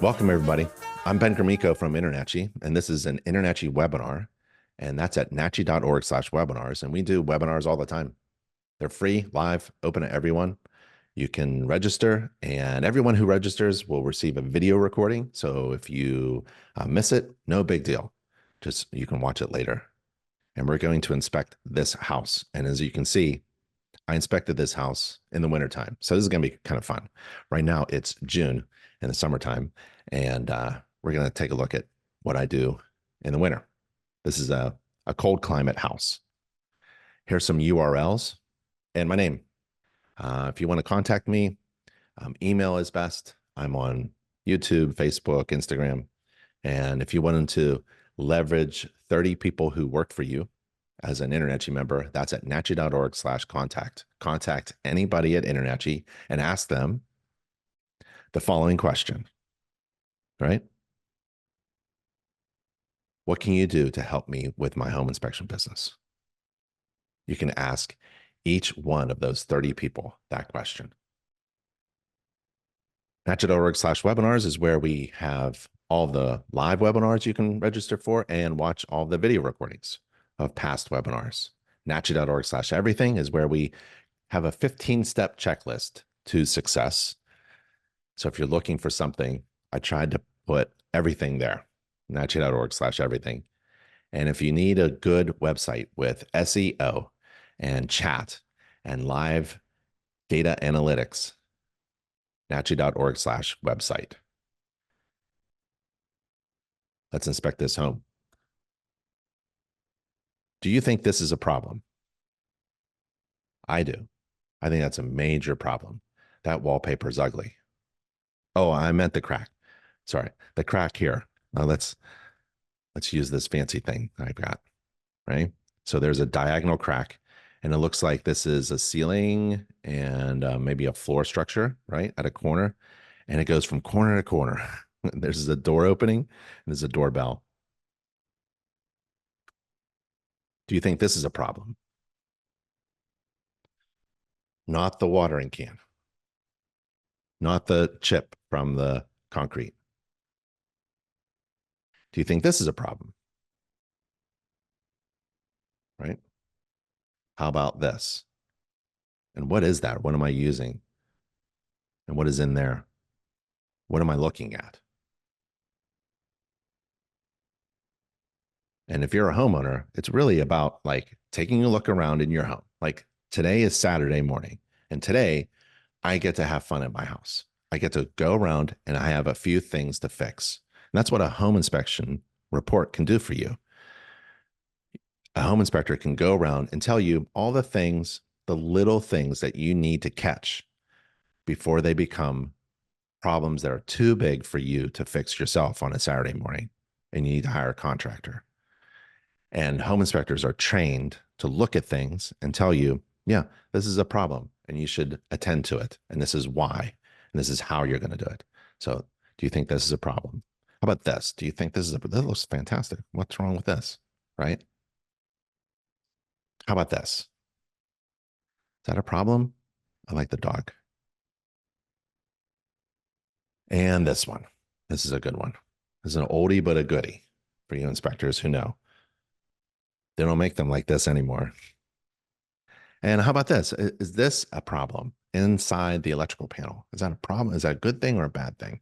Welcome, everybody. I'm Ben Gromiko from InterNACHI, and this is an InterNACHI webinar, and that's at nachi.org/webinars. And we do webinars all the time. They're free, live, open to everyone. You can register, and everyone who registers will receive a video recording. So if you miss it, no big deal. Just you can watch it later. And we're going to inspect this house. And as you can see, I inspected this house in the wintertime. So this is going to be kind of fun. Right now, it's June in the summertime, and we're going to take a look at what I do in the winter. This is a cold climate house. Here's some URLs and my name. If you want to contact me, email is best. I'm on YouTube, Facebook, Instagram. And if you wanted to leverage 30 people who work for you as an InterNACHI member, that's at nachi.org/contact. Contact anybody at InterNACHI and ask them the following question, right? What can you do to help me with my home inspection business? You can ask each one of those 30 people that question. Nachi.org/webinars is where we have all the live webinars you can register for and watch all the video recordings of past webinars. Nachi.org/everything is where we have a 15-step checklist to success. So if you're looking for something, I tried to put everything there. Nachi.org/everything. And if you need a good website with SEO and chat and live data analytics, nachi.org/website. Let's inspect this home. Do you think this is a problem? I do. I think that's a major problem. That wallpaper is ugly. Oh, I meant the crack. Sorry, the crack here. Now let's use this fancy thing I've got, right? So there's a diagonal crack, and it looks like this is a ceiling and maybe a floor structure, right, at a corner, and it goes from corner to corner. There's a door opening, and there's a doorbell. Do you think this is a problem? Not the watering can, not the chip from the concrete. Do you think this is a problem? Right? How about this? And what is that? What am I using? And what is in there? What am I looking at? And if you're a homeowner, it's really about like taking a look around in your home. Like today is Saturday morning, and today I get to have fun at my house. I get to go around and I have a few things to fix. And that's what a home inspection report can do for you. A home inspector can go around and tell you all the things, the little things that you need to catch before they become problems that are too big for you to fix yourself on a Saturday morning and you need to hire a contractor. And home inspectors are trained to look at things and tell you, yeah, this is a problem and you should attend to it. And this is why, and this is how you're going to do it. So do you think this is a problem? How about this? Do you think this looks fantastic. What's wrong with this? Right? How about this? Is that a problem? I like the dog. And this one. This is a good one. This is an oldie but a goodie for you inspectors who know. They don't make them like this anymore. And how about this? Is this a problem inside the electrical panel? Is that a problem? Is that a good thing or a bad thing?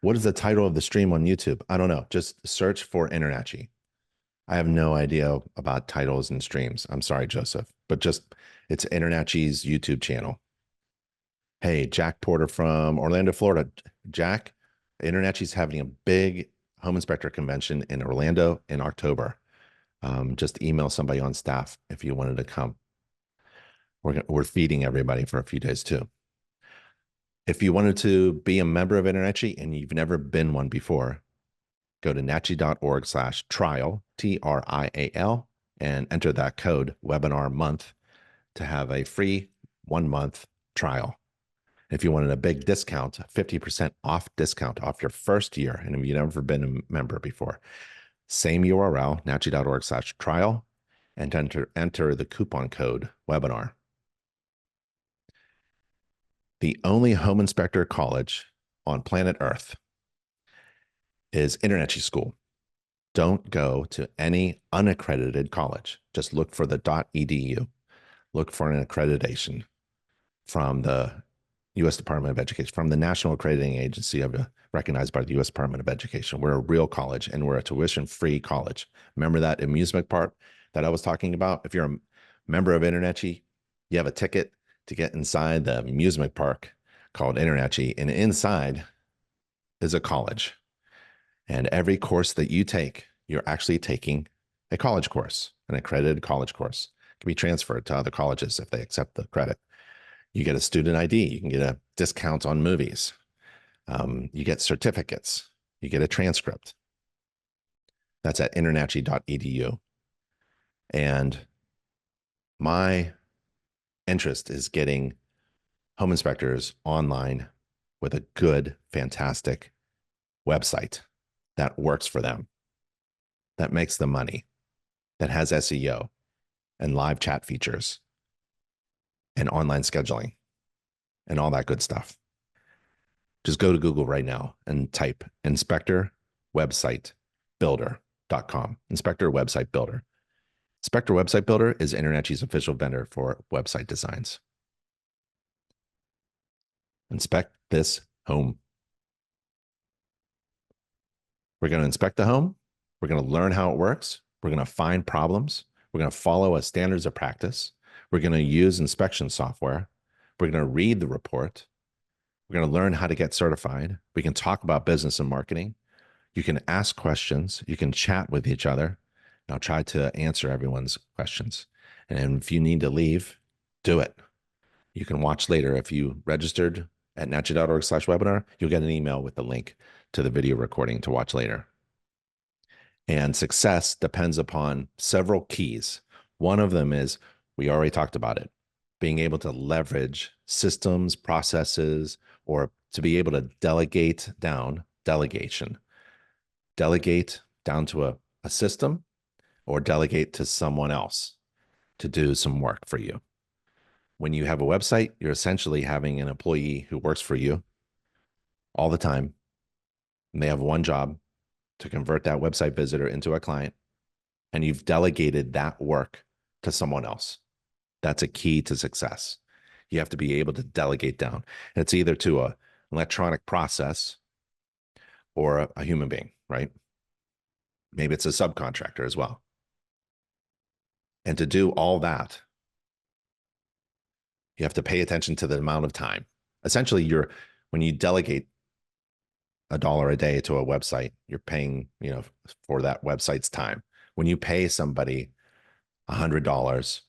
What is the title of the stream on YouTube? I don't know. Just search for InterNACHI. I have no idea about titles and streams. I'm sorry, Joseph, but just it's InterNACHI's YouTube channel. Hey, Jack Porter from Orlando, Florida. Jack, InterNACHI's having a big home inspector convention in Orlando in October. Just email somebody on staff if you wanted to come. We're feeding everybody for a few days too. If you wanted to be a member of InterNACHI and you've never been one before, go to nachi.org/trial, TRIAL, and enter that code webinar month to have a free 1-month trial. If you wanted a big discount, 50% off discount off your first year, and if you've never been a member before, same URL, nachi.org/trial, and enter the coupon code webinar. The only home inspector college on planet Earth is InterNACHI School. Don't go to any unaccredited college. Just look for the .edu. Look for an accreditation from the U.S. Department of Education, from the National Accrediting Agency recognized by the U.S. Department of Education. We're a real college and we're a tuition-free college. Remember that amusement park that I was talking about? If you're a member of InterNACHI, you have a ticket to get inside the amusement park called InterNACHI, and inside is a college. And every course that you take, you're actually taking a college course, an accredited college course. It can be transferred to other colleges if they accept the credit. You get a student ID. You can get a discount on movies. You get certificates. You get a transcript. That's at internachi.edu. And my interest is getting home inspectors online with a good, fantastic website that works for them, that makes them money, that has SEO and live chat features and online scheduling and all that good stuff. Just go to Google right now and type Inspector Website Builder.com. Inspector Website Builder. Inspector Website Builder is InterNACHI's official vendor for website designs. Inspect this home. We're going to inspect the home. We're going to learn how it works. We're going to find problems. We're going to follow a standards of practice. We're going to use inspection software. We're going to read the report. We're going to learn how to get certified. We can talk about business and marketing. You can ask questions. You can chat with each other. And I'll try to answer everyone's questions. And if you need to leave, do it. You can watch later. If you registered at nachi.org/webinar, you'll get an email with the link to the video recording to watch later. And success depends upon several keys. One of them is, we already talked about it, being able to leverage systems, processes, or to be able to delegate down, delegation. Delegate down to a system or delegate to someone else to do some work for you. When you have a website, you're essentially having an employee who works for you all the time. And they have one job to convert that website visitor into a client. And you've delegated that work to someone else. That's a key to success. You have to be able to delegate down. And it's either to an electronic process or a human being, right? Maybe it's a subcontractor as well. And to do all that, you have to pay attention to the amount of time. Essentially, when you delegate $1 a day to a website, you're paying, for that website's time. When you pay somebody $100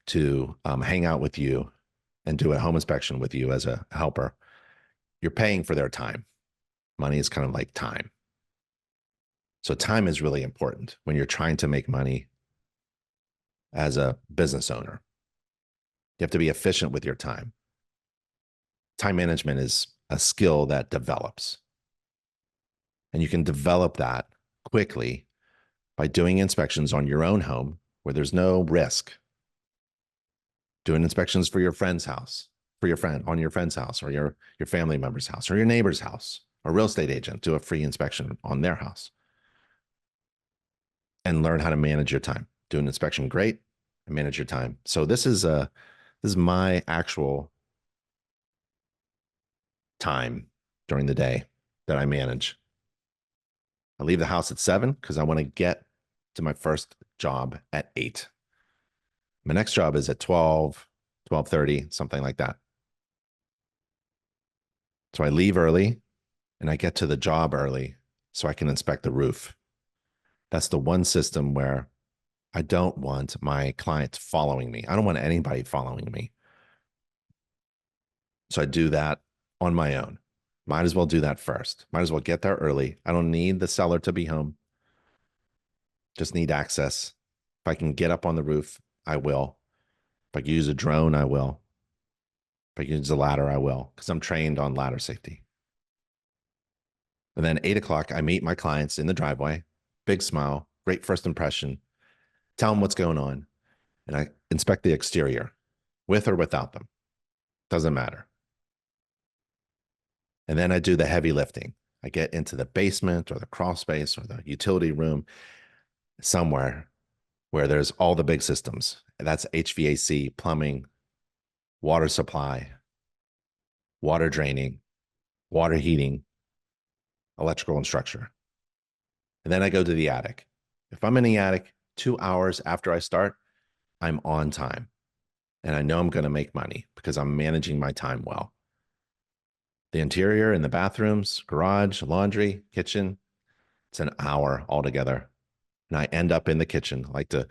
to hang out with you and do a home inspection with you as a helper, you're paying for their time. Money is kind of like time. So time is really important when you're trying to make money as a business owner. You have to be efficient with your time. Time management is a skill that develops. And you can develop that quickly by doing inspections on your own home where there's no risk. Doing inspections for your friend's house, on your friend's house, or your family member's house, or your neighbor's house, or real estate agent, do a free inspection on their house. And learn how to manage your time. Do an inspection great and manage your time. So this is my actual time during the day that I manage. I leave the house at 7 because I want to get to my first job at 8. My next job is at 12, 12:30, something like that. So I leave early and I get to the job early so I can inspect the roof. That's the one system where I don't want my clients following me. I don't want anybody following me. So I do that on my own. Might as well do that first. Might as well get there early. I don't need the seller to be home. Just need access. If I can get up on the roof, I will. If I can use a drone, I will. If I can use a ladder, I will, because I'm trained on ladder safety. And then 8 o'clock, I meet my clients in the driveway. Big smile, great first impression. Tell them what's going on. And I inspect the exterior with or without them. Doesn't matter. And then I do the heavy lifting. I get into the basement or the crawl space or the utility room somewhere where there's all the big systems. That's HVAC, plumbing, water supply, water draining, water heating, electrical and structure. And then I go to the attic. If I'm in the attic 2 hours after I start, I'm on time. And I know I'm going to make money because I'm managing my time well. The interior and the bathrooms, garage, laundry, kitchen, it's an hour altogether. And I end up in the kitchen. I like to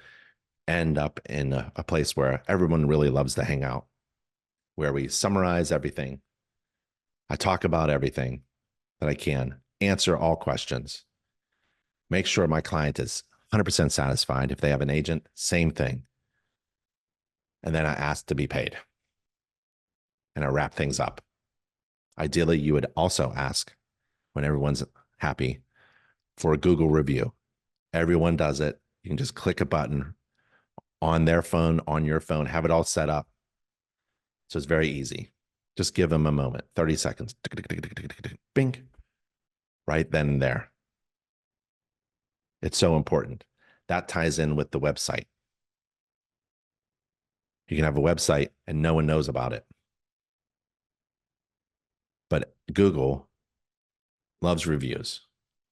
end up in a place where everyone really loves to hang out, where we summarize everything. I talk about everything that I can, answer all questions, make sure my client is 100% satisfied. If they have an agent, same thing. And then I ask to be paid and I wrap things up. Ideally, you would also ask when everyone's happy for a Google review. Everyone does it. You can just click a button on their phone, on your phone, have it all set up. So it's very easy. Just give them a moment, 30 seconds. Bing. Right then and there. It's so important. That ties in with the website. You can have a website and no one knows about it. But Google loves reviews.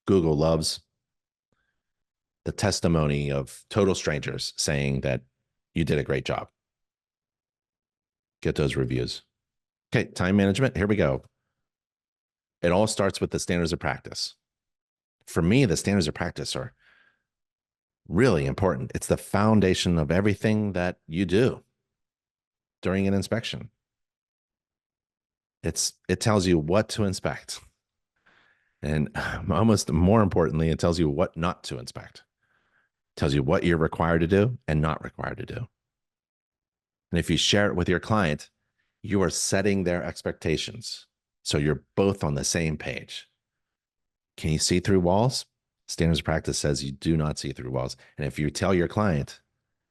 Google loves the testimony of total strangers saying that you did a great job. Get those reviews. Okay, time management. Here we go. It all starts with the standards of practice. For me, the standards of practice are really important. It's the foundation of everything that you do during an inspection. It tells you what to inspect. And almost more importantly, it tells you what not to inspect. It tells you what you're required to do and not required to do. And if you share it with your client, you are setting their expectations. So you're both on the same page. Can you see through walls? Standards of practice says you do not see through walls. And if you tell your client,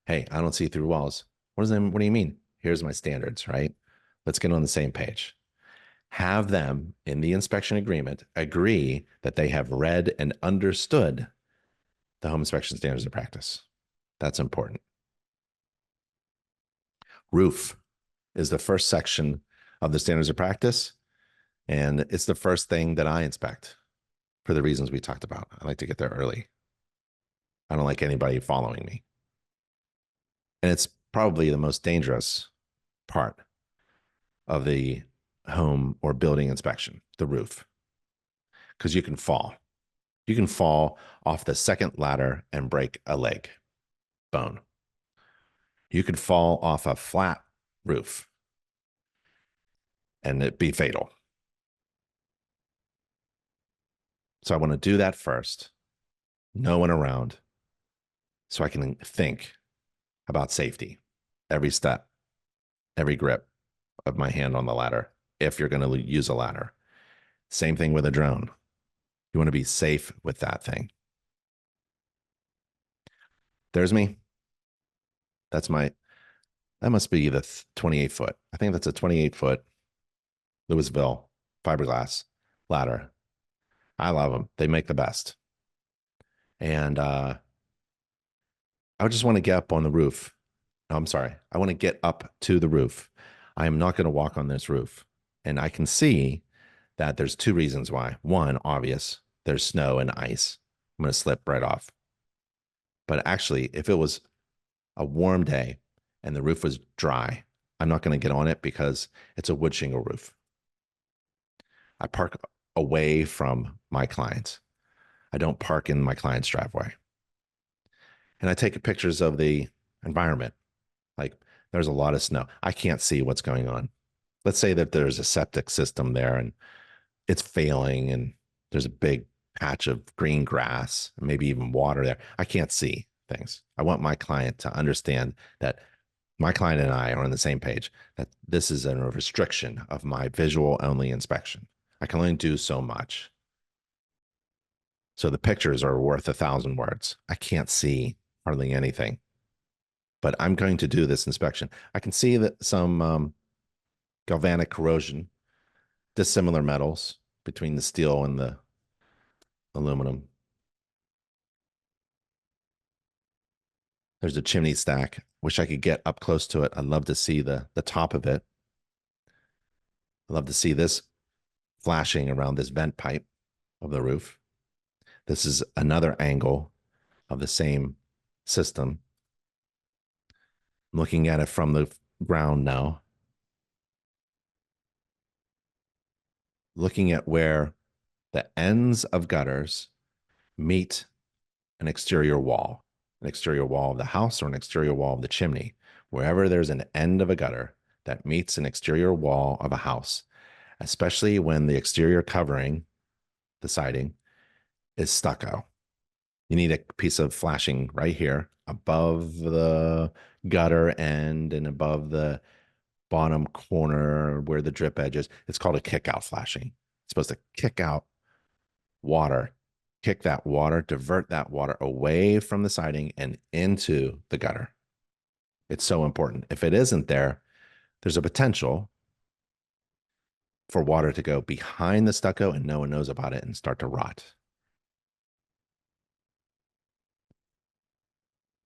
hey, I don't see through walls, what do you mean? Here's my standards, right? Let's get on the same page. Have them in the inspection agreement agree that they have read and understood the home inspection standards of practice. That's important. Roof is the first section of the standards of practice, and it's the first thing that I inspect for the reasons we talked about. I like to get there early. I don't like anybody following me. And it's probably the most dangerous part of the home or building inspection, the roof, because you can fall. You can fall off the second ladder and break a leg bone. You could fall off a flat roof and it be fatal. So I want to do that first. No one around. So I can think about safety every step, every grip of my hand on the ladder, if you're going to use a ladder. Same thing with a drone. You want to be safe with that thing. There's me. That must be the 28 foot. I think that's a 28 foot Louisville fiberglass ladder. I love them. They make the best. And I just want to get up on the roof. No, I'm sorry. I want to get up to the roof. I am not going to walk on this roof. And I can see that there's two reasons why. One, obvious, there's snow and ice. I'm going to slip right off. But actually, if it was a warm day and the roof was dry, I'm not going to get on it because it's a wood shingle roof. I park away from my clients. I don't park in my client's driveway. And I take pictures of the environment. Like there's a lot of snow. I can't see what's going on. Let's say that there's a septic system there and it's failing and there's a big patch of green grass, maybe even water there. I can't see things. I want my client to understand that my client and I are on the same page, that this is a restriction of my visual only inspection. I can only do so much. So the pictures are worth 1,000 words. I can't see hardly anything, but I'm going to do this inspection. I can see that some galvanic corrosion, dissimilar metals, between the steel and the aluminum. There's a chimney stack. Wish I could get up close to it. I'd love to see the top of it. I'd love to see this flashing around this vent pipe of the roof. This is another angle of the same system. I'm looking at it from the ground now. Looking at where the ends of gutters meet an exterior wall of the house or an exterior wall of the chimney. Wherever there's an end of a gutter that meets an exterior wall of a house, especially when the exterior covering, the siding, is stucco. You need a piece of flashing right here above the gutter end and above the bottom corner where the drip edge is. It's called a kick out flashing. It's supposed to kick out water, kick that water, divert that water away from the siding and into the gutter. It's so important. If it isn't there, there's a potential for water to go behind the stucco and no one knows about it and start to rot.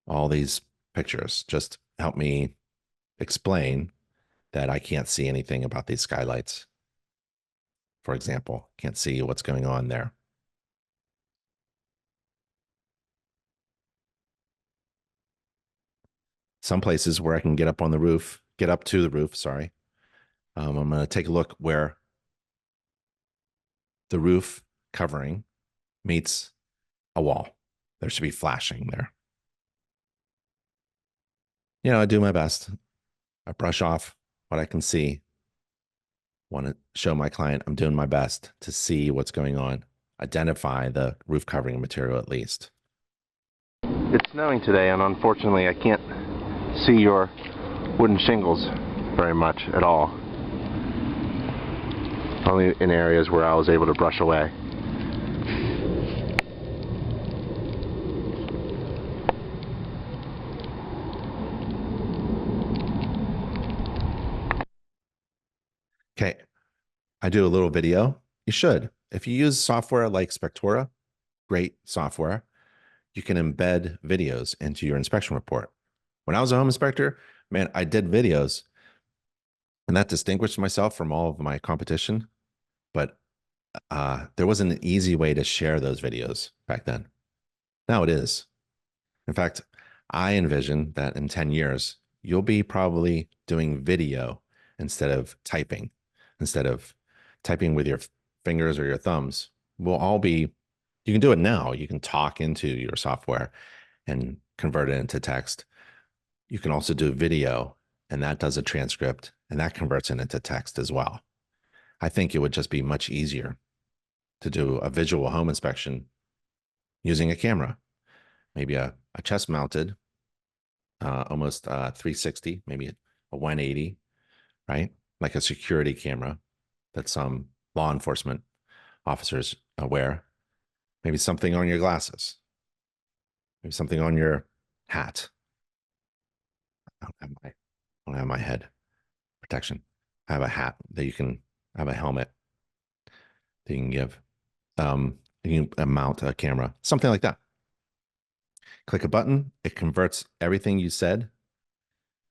All these pictures just help me explain that I can't see anything about these skylights. For example, can't see what's going on there. Some places where I can get up on the roof, get up to the roof, sorry. I'm going to take a look where the roof covering meets a wall. There should be flashing there. You know, I do my best. I brush off what I can see. Want to show my client I'm doing my best to see what's going on, identify the roof covering material at least. It's snowing today, and unfortunately I can't see your wooden shingles very much at all. Only in areas where I was able to brush away. Okay, I do a little video. You should. If you use software like Spectora, great software, you can embed videos into your inspection report. When I was a home inspector, man, I did videos, and that distinguished myself from all of my competition. But there wasn't an easy way to share those videos back then. Now it is. In fact, I envision that in 10 years, you'll be probably doing video instead of typing. Instead of typing with your fingers or your thumbs, we'll all be, you can do it now. You can talk into your software and convert it into text. You can also do video, and that does a transcript, and that converts it into text as well. I think it would just be much easier to do a visual home inspection using a camera, maybe a chest mounted, almost 360, maybe a 180, right? Like a security camera that some law enforcement officers wear. Maybe something on your glasses, maybe something on your hat. I don't have my head protection. I have a hat that you can, I have a helmet that you can give. You can mount a camera, something like that. Click a button, it converts everything you said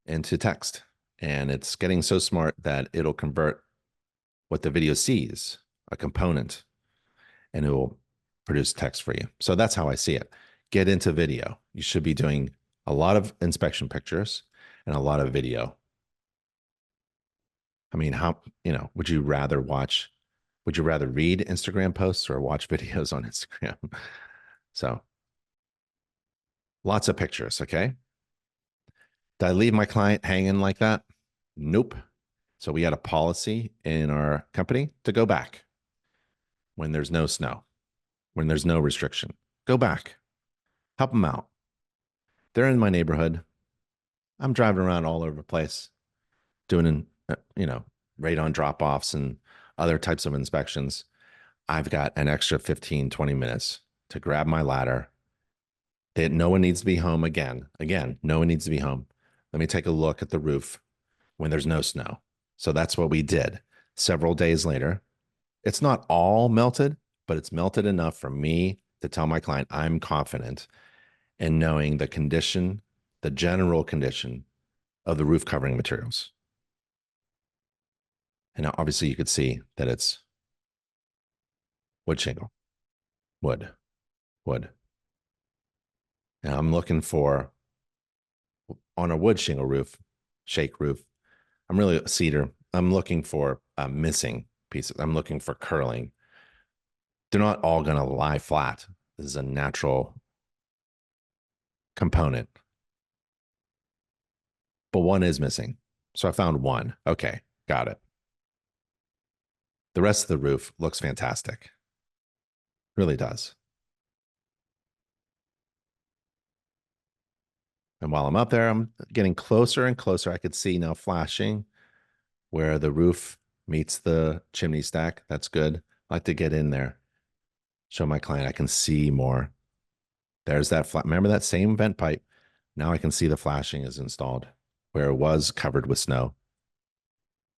into text. And it's getting so smart that it'll convert what the video sees, a component, and it will produce text for you. So that's how I see it. Get into video. You should be doing a lot of inspection pictures and a lot of video. I mean, how, would you rather read Instagram posts or watch videos on Instagram? So lots of pictures, okay? Did I leave my client hanging like that? Nope. So we had a policy in our company to go back when there's no snow, when there's no restriction. Go back, help them out. They're in my neighborhood. I'm driving around all over the place doing, radon drop-offs and other types of inspections. I've got an extra 15, 20 minutes to grab my ladder. No one needs to be home again. Again, no one needs to be home. Let me take a look at the roof when there's no snow. So that's what we did. Several days later, It's not all melted, but it's melted enough for me to tell my client I'm confident in knowing the condition, the general condition of the roof covering materials. And now obviously you could see that it's wood shingle, wood, wood. And I'm looking for on a wood shingle roof, shake roof. I'm really a cedar. I'm looking for missing pieces. I'm looking for curling. They're not all going to lie flat. This is a natural component, but one is missing. So I found one. Okay, got it. The rest of the roof looks fantastic. Really does. And while I'm up there, I'm getting closer and closer. I could see now flashing where the roof meets the chimney stack. That's good. I like to get in there, show my client I can see more. There's that flat. Remember that same vent pipe? Now I can see the flashing is installed where it was covered with snow.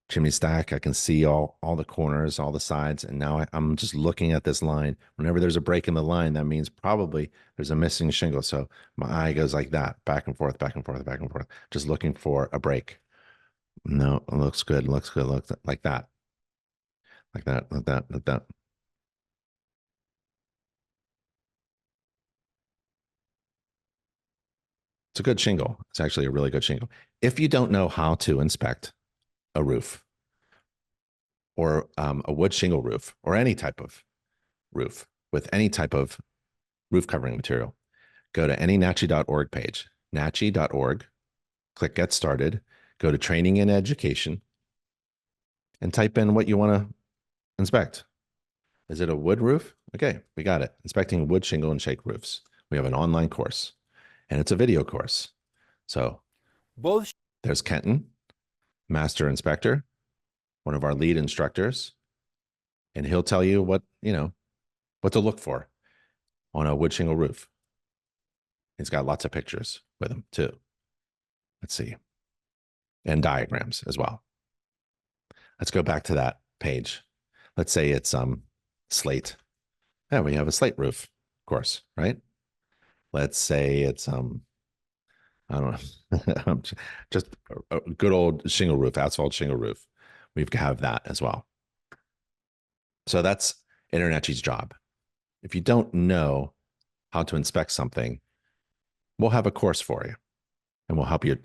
Chimney stack, I can see all the corners, all the sides, and now I'm just looking at this line. Whenever there's a break in the line, that means probably there's a missing shingle. So my eye goes like that, back and forth, back and forth, back and forth, just looking for a break. No, it looks good, looks good, looks like that, like that, like that, like that. It's a good shingle. It's actually a really good shingle. If you don't know how to inspect a roof or a wood shingle roof or any type of roof with any type of roof covering material, go to any NACHI.org page, NACHI.org, click Get Started, go to Training and Education, and type in what you want to inspect. Is it a wood roof? Okay, we got it. Inspecting wood, shingle, and shake roofs. We have an online course, and it's a video course. So Both there's Kenton, Master Inspector, one of our lead instructors, and he'll tell you what to look for on a wood shingle roof. He's got lots of pictures with him too. Let's see. And diagrams as well. Let's go back to that page. Let's say it's slate. Yeah, we have a slate roof, of course, right? Let's say it's I don't know, just a good old shingle roof, asphalt shingle roof. We have that as well. So that's InterNACHI's job. If you don't know how to inspect something, we'll have a course for you and we'll help you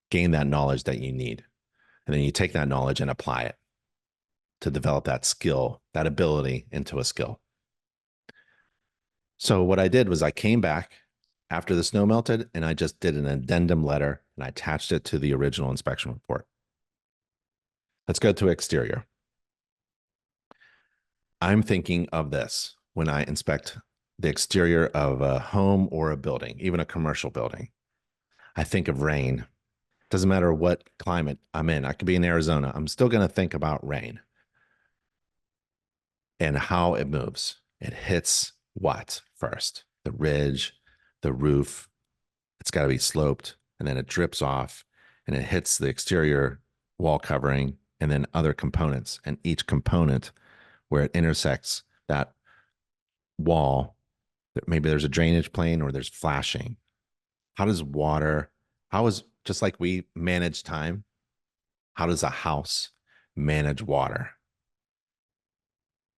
gain that knowledge that you need. And then you take that knowledge and apply it to develop that skill, that ability into a skill. So what I did was I came back after the snow melted and I just did an addendum letter and I attached it to the original inspection report. Let's go to exterior. I'm thinking of this when I inspect the exterior of a home or a building, even a commercial building. I think of rain. Doesn't matter what climate I'm in. I could be in Arizona. I'm still going to think about rain and how it moves. It hits what first? The ridge, the roof. It's got to be sloped, and then it drips off and it hits the exterior wall covering and then other components. And each component where it intersects that wall, maybe there's a drainage plane or there's flashing. How does water, how is, just like we manage time, how does a house manage water?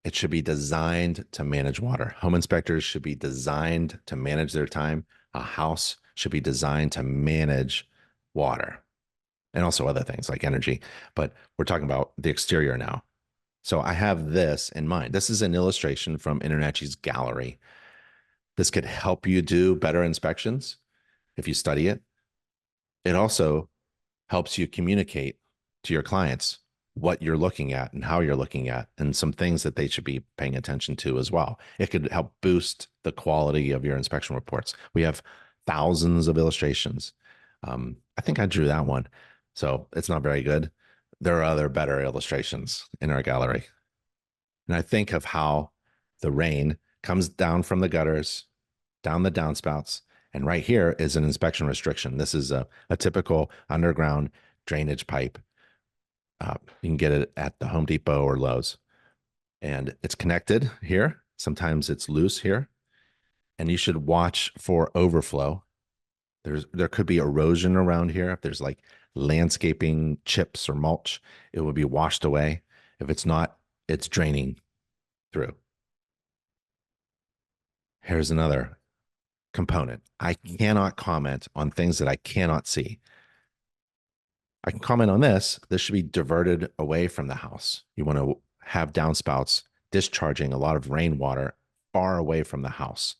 It should be designed to manage water. Home inspectors should be designed to manage their time. A house should be designed to manage water and also other things like energy. But we're talking about the exterior now. So I have this in mind. This is an illustration from InterNACHI's gallery. This could help you do better inspections if you study it. It also helps you communicate to your clients what you're looking at and how you're looking at and some things that they should be paying attention to as well. It could help boost the quality of your inspection reports. We have thousands of illustrations. I think I drew that one, so it's not very good. There are other better illustrations in our gallery. And I think of how the rain comes down from the gutters, down the downspouts, and right here is an inspection restriction. This is a typical underground drainage pipe. You can get it at the Home Depot or Lowe's. and it's connected here. Sometimes it's loose here, and you should watch for overflow. There could be erosion around here. If there's like landscaping chips or mulch, it will be washed away. If it's not, it's draining through. Here's another component. I cannot comment on things that I cannot see. I can comment on this. This should be diverted away from the house. You want to have downspouts discharging a lot of rainwater far away from the house,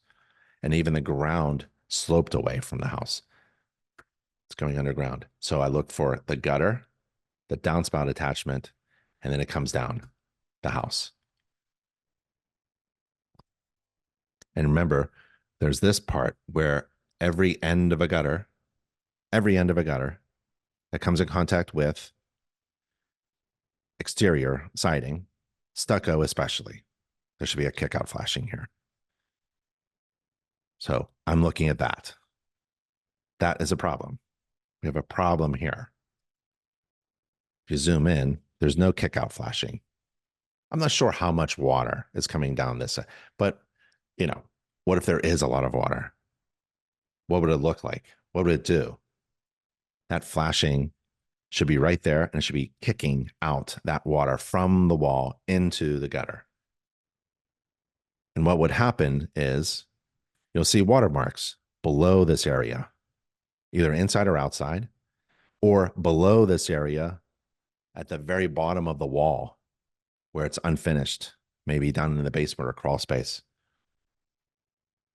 and even the ground sloped away from the house. It's going underground. So I look for the gutter, the downspout attachment, and then it comes down the house. And remember, there's this part where every end of a gutter that comes in contact with exterior siding, stucco especially, there should be a kickout flashing here. So I'm looking at that. That is a problem. We have a problem here. If you zoom in, there's no kickout flashing. I'm not sure how much water is coming down this, but what if there is a lot of water? What would it look like? What would it do? That flashing should be right there, and it should be kicking out that water from the wall into the gutter. And what would happen is you'll see watermarks below this area, either inside or outside, or below this area at the very bottom of the wall where it's unfinished, maybe down in the basement or crawl space.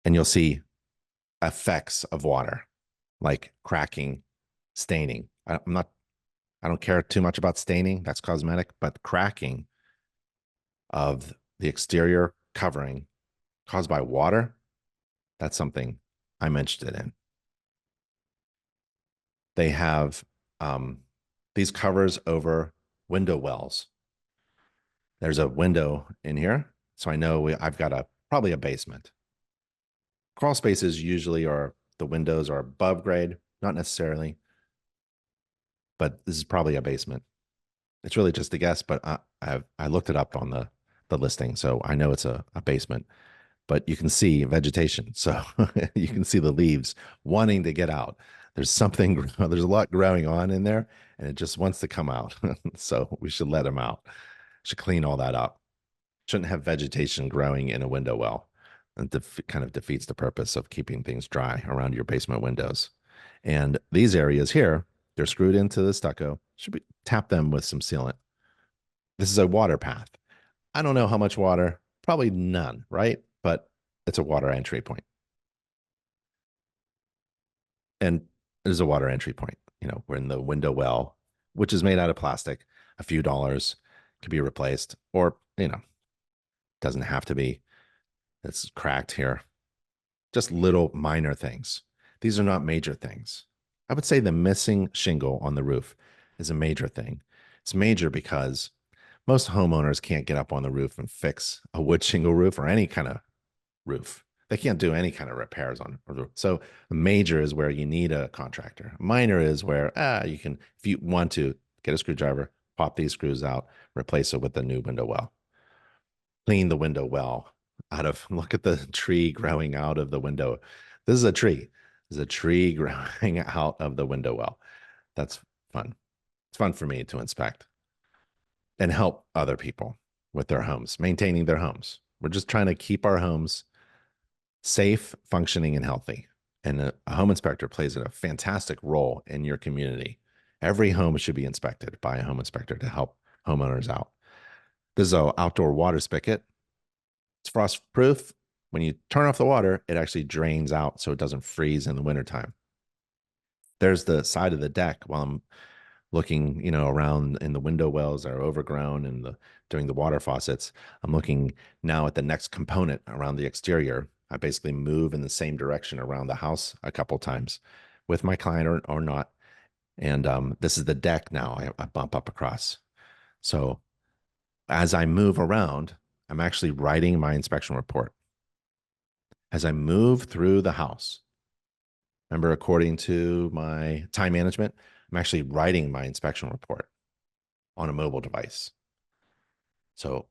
And you'll see effects of water, like cracking, staining. I don't care too much about staining. That's cosmetic, but cracking of the exterior covering caused by water, that's something I'm interested in. They have these covers over window wells. There's a window in here, so I know I've got probably a basement. Crawl spaces usually the windows are above grade, not necessarily, but this is probably a basement. It's really just a guess, but I looked it up on the listing, so I know it's a basement. But you can see vegetation, so you can see the leaves wanting to get out. There's a lot growing on in there, and it just wants to come out. So we should let them out. Should clean all that up. Shouldn't have vegetation growing in a window well. And kind of defeats the purpose of keeping things dry around your basement windows. And these areas here, they're screwed into the stucco. Tap them with some sealant. This is a water path. I don't know how much water, probably none, right? But it's a water entry point. And there's a water entry point. We're in the window well, which is made out of plastic, a few dollars, could be replaced, or, doesn't have to be. It's cracked here. Just little minor things. These are not major things. I would say the missing shingle on the roof is a major thing. It's major because most homeowners can't get up on the roof and fix a wood shingle roof or any kind of roof. They can't do any kind of repairs on a roof. So major is where you need a contractor. Minor is where you can, if you want to, get a screwdriver, pop these screws out, replace it with a new window well. Clean the window well look at the tree growing out of the window. This is a tree. There's a tree growing out of the window well. That's fun. It's fun for me to inspect and help other people with their homes, maintaining their homes. We're just trying to keep our homes safe, functioning, and healthy. And a home inspector plays a fantastic role in your community. Every home should be inspected by a home inspector to help homeowners out. This is an outdoor water spigot. It's frost proof. When you turn off the water, it actually drains out so it doesn't freeze in the wintertime. There's the side of the deck while I'm looking, around in the window wells that are overgrown and doing the water faucets. I'm looking now at the next component around the exterior. I basically move in the same direction around the house a couple times with my client or not. And this is the deck now I bump up across. So as I move around, I'm actually writing my inspection report. As I move through the house, remember, according to my time management, I'm actually writing my inspection report on a mobile device. So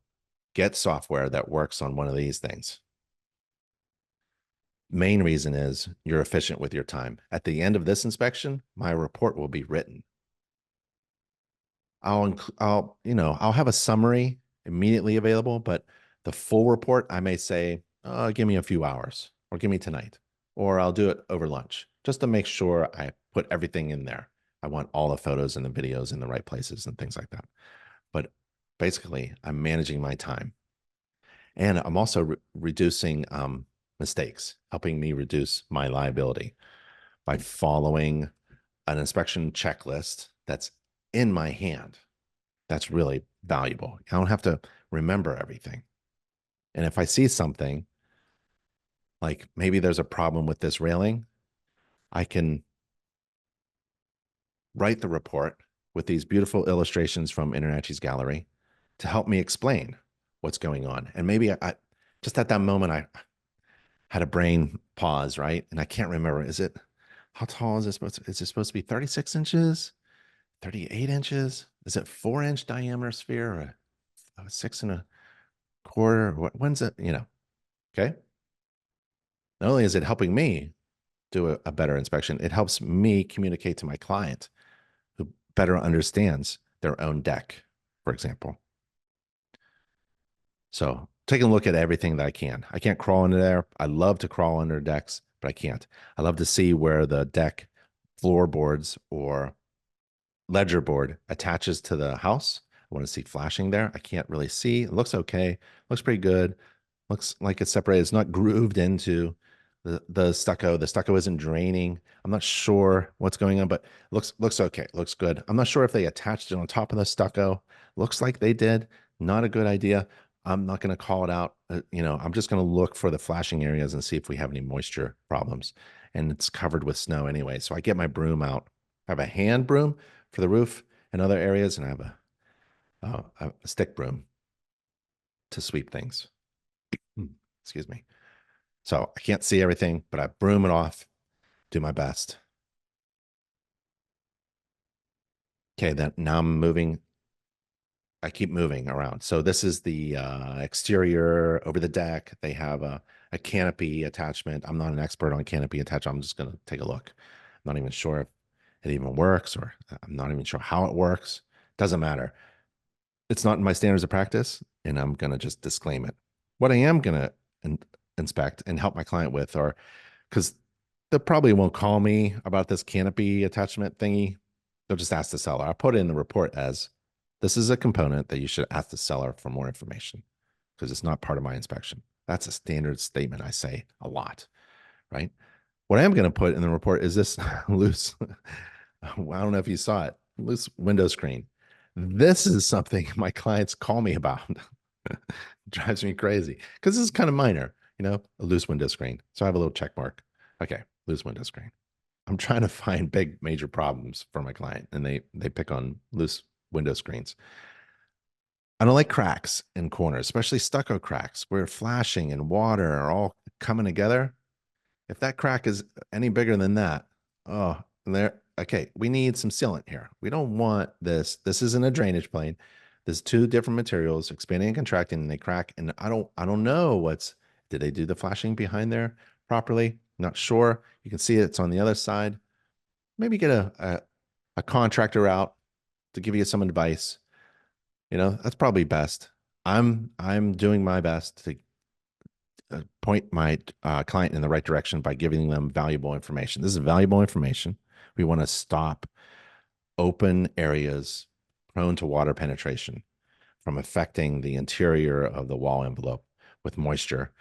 get software that works on one of these things. Main reason is you're efficient with your time. At the end of this inspection, my report will be written. I'll have a summary immediately available, but the full report, I may say, give me a few hours or give me tonight, or I'll do it over lunch just to make sure I put everything in there. I want all the photos and the videos in the right places and things like that. But basically, I'm managing my time, and I'm also reducing mistakes, helping me reduce my liability by following an inspection checklist that's in my hand. That's really valuable. I don't have to remember everything. And if I see something like maybe there's a problem with this railing, I can write the report with these beautiful illustrations from InterNACHI's gallery to help me explain what's going on. And maybe I just at that moment, I had a brain pause, right? And I can't remember, how tall is it is it supposed to be 36 inches, 38 inches? Is it 4-inch diameter sphere or a 6 1/4? When's it, okay? Not only is it helping me do a better inspection, it helps me communicate to my client who better understands their own deck, for example. So taking a look at everything that I can. I can't crawl into there. I love to crawl under decks, but I can't. I love to see where the deck floorboards or ledger board attaches to the house. I want to see flashing there. I can't really see. It looks okay. Looks pretty good. Looks like it's separated. It's not grooved into the stucco. The stucco isn't draining. I'm not sure what's going on, but looks okay. Looks good. I'm not sure if they attached it on top of the stucco. Looks like they did. Not a good idea. I'm not going to call it out. I'm just going to look for the flashing areas and see if we have any moisture problems. And it's covered with snow anyway. So I get my broom out. I have a hand broom for the roof and other areas, and I have a stick broom to sweep things. Excuse me. So I can't see everything, but I broom it off, do my best. Okay, then now I'm moving. I keep moving around. So this is the exterior over the deck. They have a canopy attachment. I'm not an expert on canopy attachment. I'm just going to take a look. I'm not even sure if it even works, or I'm not even sure how it works. Doesn't matter. It's not in my standards of practice, and I'm going to just disclaim it. What I am going to inspect and help my client with are, because they probably won't call me about this canopy attachment thingy. They'll just ask the seller. I'll put it in the report as this is a component that you should ask the seller for more information because it's not part of my inspection. That's a standard statement I say a lot, right? What I am going to put in the report is this loose, I don't know if you saw it, loose window screen. This is something my clients call me about. Drives me crazy because this is kind of minor, a loose window screen. So I have a little check mark. Okay, loose window screen. I'm trying to find big major problems for my client, and they pick on loose window screens. I don't like cracks in corners, especially stucco cracks where flashing and water are all coming together. If that crack is any bigger than that, oh, okay, we need some sealant here. We don't want this. This isn't a drainage plane. There's two different materials, expanding and contracting, and they crack. And I don't know did they do the flashing behind there properly? Not sure. You can see it's on the other side. Maybe get a contractor out to give you some advice. That's probably best. I'm doing my best to point my client in the right direction by giving them valuable information. This is valuable information. We want to stop open areas prone to water penetration from affecting the interior of the wall envelope with moisture.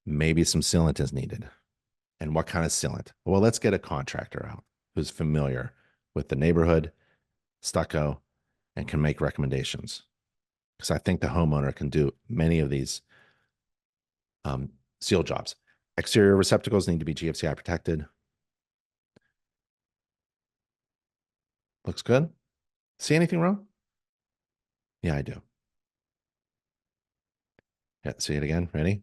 Maybe some sealant is needed. And what kind of sealant? Well, let's get a contractor out who's familiar with the neighborhood, stucco, and can make recommendations. Because I think the homeowner can do many of these seal jobs. Exterior receptacles need to be GFCI protected. Looks good. See anything wrong? Yeah, I do. Yeah, see it again. Ready?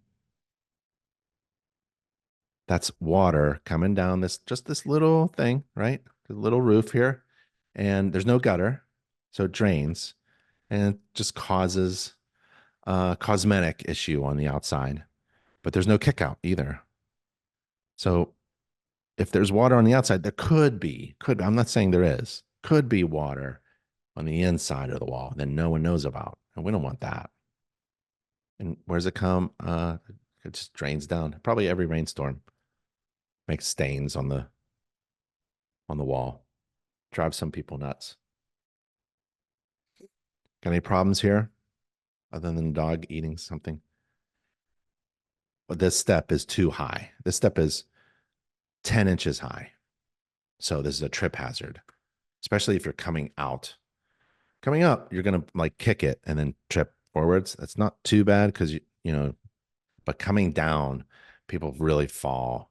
That's water coming down this little thing, right? The little roof here. And there's no gutter. So it drains and it just causes cosmetic issue on the outside, but there's no kick out either. So if there's water on the outside, there I'm not saying there is, could be water on the inside of the wall that no one knows about. And we don't want that. And where does it come? It just drains down. Probably every rainstorm makes stains on the wall. Drives some people nuts. Got any problems here other than the dog eating something? But this step is too high. This step is 10 inches high. So this is a trip hazard, especially if you're coming out. Coming up, you're gonna like kick it and then trip forwards. That's not too bad because you know, but coming down, people really fall.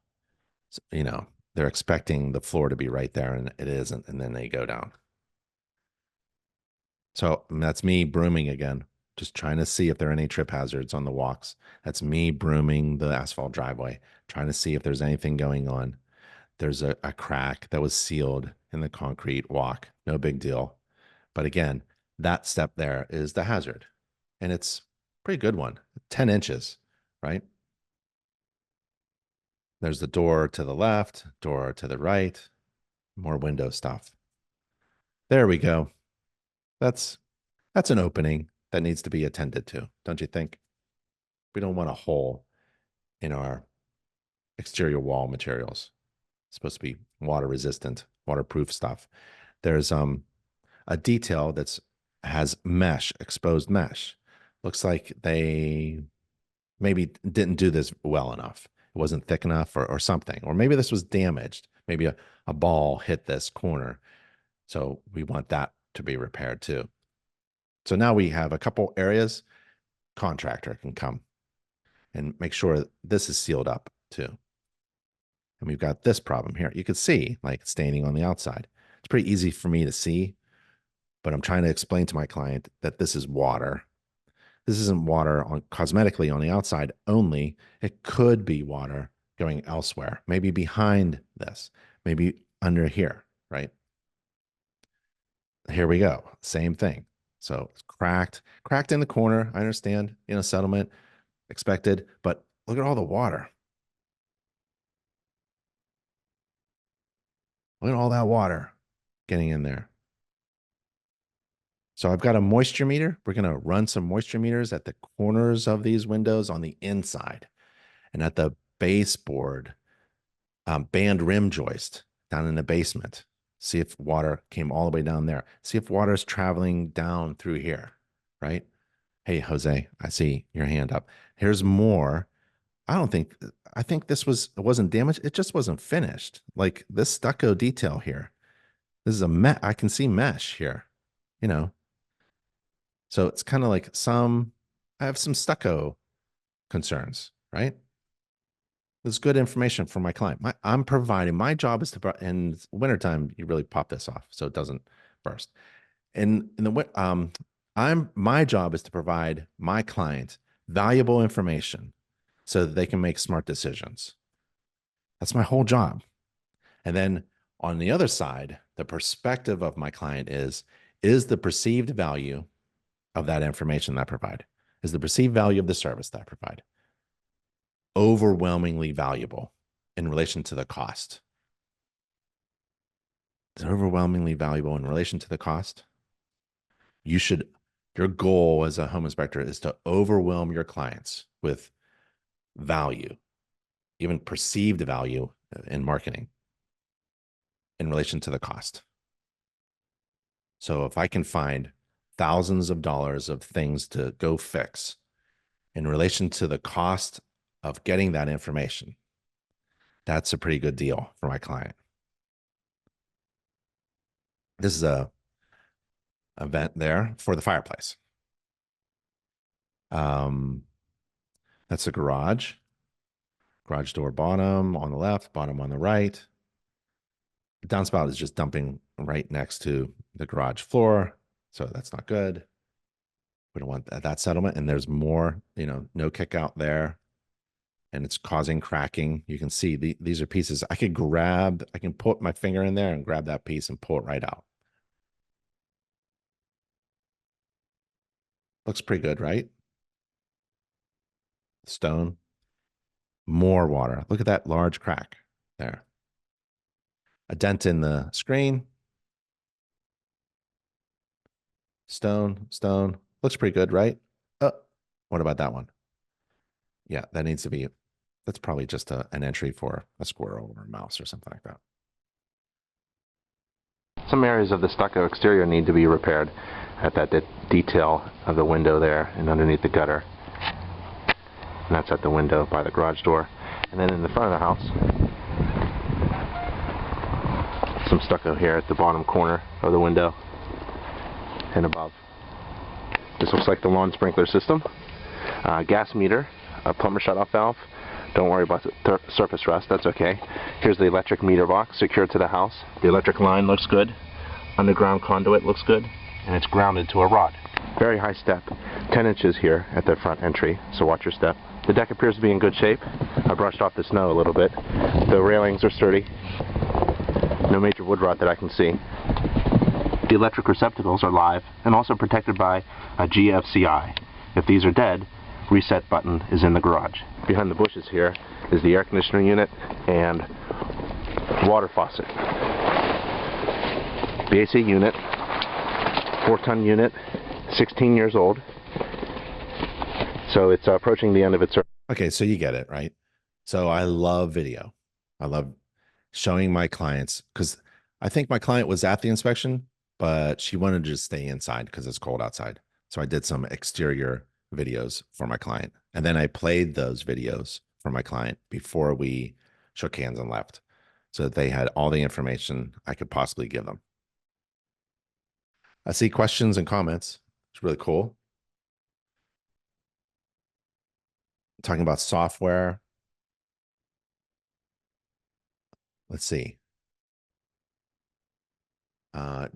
You know, they're expecting the floor to be right there and it isn't, and then they go down. So that's me brooming again, just trying to see if there are any trip hazards on the walks. That's me brooming the asphalt driveway, trying to see if there's anything going on. There's a crack that was sealed in the concrete walk. No big deal. But again, that step there is the hazard. And it's a pretty good one, 10 inches, right? There's the door to the left, door to the right, more window stuff. There we go. That's an opening that needs to be attended to, don't you think? We don't want a hole in our exterior wall materials. It's supposed to be water resistant, waterproof stuff. There's a detail that's has mesh, exposed mesh. Looks like they maybe didn't do this well enough. It wasn't thick enough or something. Or maybe this was damaged. Maybe a ball hit this corner. So we want that to be repaired too. So now we have a couple areas, contractor can come and make sure this is sealed up too. And we've got this problem here. You can see like staining on the outside. It's pretty easy for me to see, but I'm trying to explain to my client that this is water. This isn't water on cosmetically on the outside only. It could be water going elsewhere, maybe behind this, maybe under here, right? Here we go. Same thing. So it's cracked in the corner. I understand, settlement expected, but look at all the water. Look at all that water getting in there. So I've got a moisture meter. We're going to run some moisture meters at the corners of these windows on the inside and at the baseboard band rim joist down in the basement. See if water came all the way down there. See if water is traveling down through here, right? Hey, Jose, I see your hand up. Here's more. I think it wasn't damaged. It just wasn't finished. Like this stucco detail here. This is I can see mesh here, you know. So it's kind of like I have some stucco concerns, right? This is good information for my client. I'm providing, my job is to, in wintertime, you really pop this off so it doesn't burst. In the, my job is to provide my client valuable information so that they can make smart decisions. That's my whole job. And then on the other side, the perspective of my client is the perceived value of that information that I provide, is the perceived value of the service that I provide overwhelmingly valuable in relation to the cost? It's overwhelmingly valuable in relation to the cost. Your goal as a home inspector is to overwhelm your clients with value, even perceived value in marketing in relation to the cost. So if I can find thousands of dollars of things to go fix in relation to the cost of getting that information, that's a pretty good deal for my client. This is a vent there for the fireplace. That's a garage door bottom on the left, bottom on the right. The downspout is just dumping right next to the garage floor. So that's not good. We don't want that settlement. And there's more, no kick out there. And it's causing cracking. You can see these are pieces I can put my finger in there and grab that piece and pull it right out. Looks pretty good, right? stone, more water. Look at that large crack there. A dent in the screen. Stone, stone. Looks pretty good, right? What about that one? Yeah, that needs to be, that's probably just an entry for a squirrel or a mouse or something like that. Some areas of the stucco exterior need to be repaired at that detail of the window there and underneath the gutter. And that's at the window by the garage door. And then in the front of the house, some stucco here at the bottom corner of the window and above. This looks like the lawn sprinkler system. Gas meter, a plumber shut-off valve. Don't worry about the surface rust, that's okay. Here's the electric meter box secured to the house. The electric line looks good. Underground conduit looks good. And it's grounded to a rod. Very high step. 10 inches here at the front entry, so watch your step. The deck appears to be in good shape. I brushed off the snow a little bit. The railings are sturdy. No major wood rot that I can see. The electric receptacles are live and also protected by a GFCI. If these are dead, reset button is in the garage. Behind the bushes here is the air conditioner unit and water faucet. The AC unit, 4-ton unit, 16 years old. So it's approaching the end of its service. Okay, so you get it, right? So I love video. I love showing my clients, because I think my client was at the inspection, but she wanted to just stay inside because it's cold outside. So I did some exterior videos for my client. And then I played those videos for my client before we shook hands and left, so that they had all the information I could possibly give them. I see questions and comments. It's really cool. Talking about software. Let's see.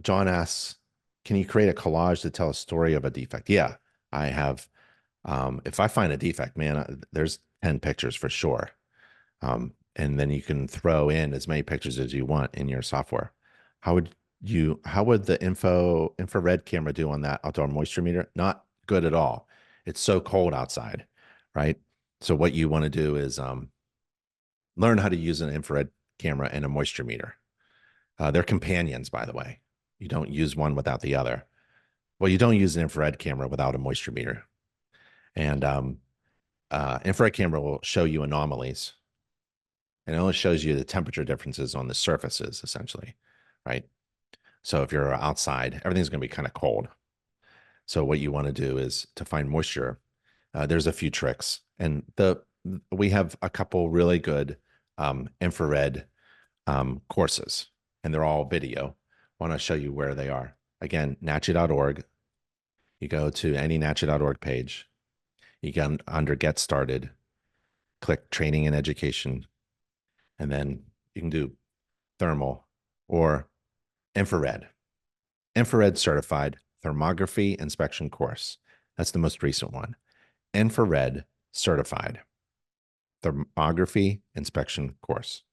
John asks, can you create a collage to tell a story of a defect? Yeah, I have. If I find a defect, man, there's 10 pictures for sure. And then you can throw in as many pictures as you want in your software. How would the infrared camera do on that outdoor moisture meter? Not good at all. It's so cold outside, right? So what you want to do is learn how to use an infrared camera and a moisture meter. They're companions, by the way. You don't use one without the other. Well, you don't use an infrared camera without a moisture meter. And infrared camera will show you anomalies. And it only shows you the temperature differences on the surfaces, essentially, right? So if you're outside, everything's going to be kind of cold. So what you want to do is to find moisture. There's a few tricks, and we have a couple really good infrared courses, and they're all video. I want to show you where they are. Again, NACHI.org. You go to any NACHI.org page. You get under Get Started, click Training and Education, and then you can do thermal or infrared. Infrared certified thermography inspection course. That's the most recent one. Infrared certified thermography inspection course.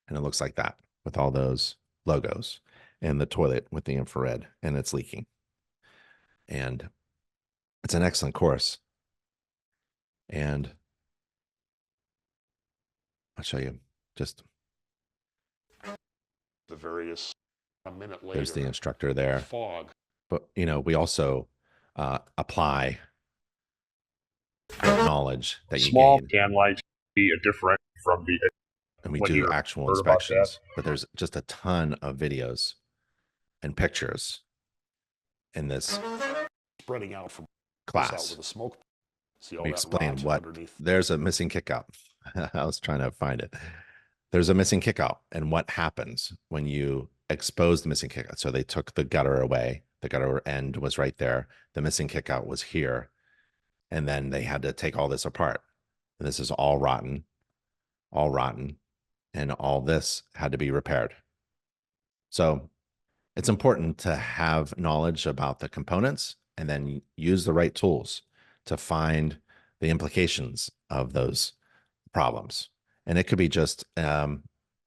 And it looks like that with all those logos and the toilet with the infrared and it's leaking. And it's an excellent course. And I'll show you just the various a minute later. There's the instructor there. Fog. But we also apply knowledge that you Small gain. can lights be a different from the. And we do actual inspections, but there's just a ton of videos and pictures in this spreading out from class. With the smoke. See all we that explain what underneath. There's a missing kickout. I was trying to find it. There's a missing kickout, and what happens when you expose the missing kickout. So they took the gutter away. The gutter end was right there. The missing kickout was here. And then they had to take all this apart. And this is all rotten, and all this had to be repaired. So it's important to have knowledge about the components and then use the right tools to find the implications of those problems. And it could be just a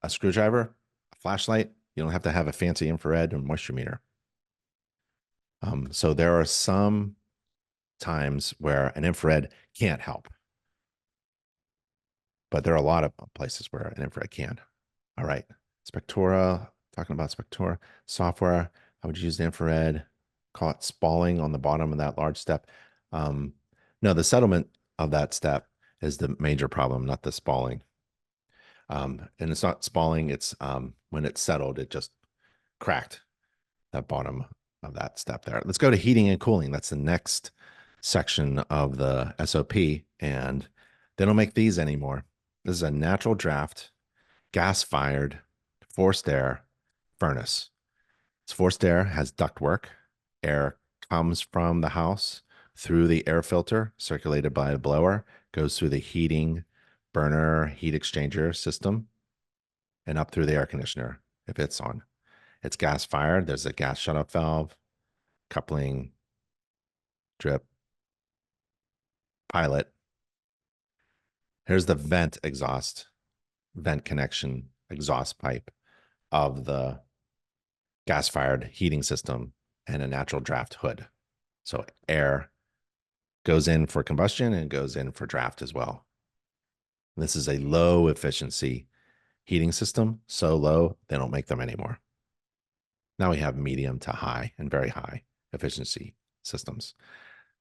screwdriver, a flashlight. You don't have to have a fancy infrared or moisture meter. So there are some times where an infrared can't help, but there are a lot of places where an infrared can. All right, Spectora, talking about Spectora software, I would use the infrared, call it spalling on the bottom of that large step. No, the settlement of that step is the major problem, not the spalling. And it's not spalling, it's when it's settled, it just cracked that bottom of that step there. Let's go to heating and cooling. That's the next section of the SOP, and they don't make these anymore. This is a natural draft, gas-fired, forced air furnace. It's forced air, has ductwork. Air comes from the house through the air filter, circulated by a blower, goes through the heating burner heat exchanger system, and up through the air conditioner if it's on. It's gas fired. There's a gas shutoff valve, coupling, drip, pilot. Here's the vent connection exhaust pipe of the gas fired heating system and a natural draft hood. So air goes in for combustion and goes in for draft as well. This is a low efficiency heating system, so low they don't make them anymore. Now we have medium to high and very high efficiency systems.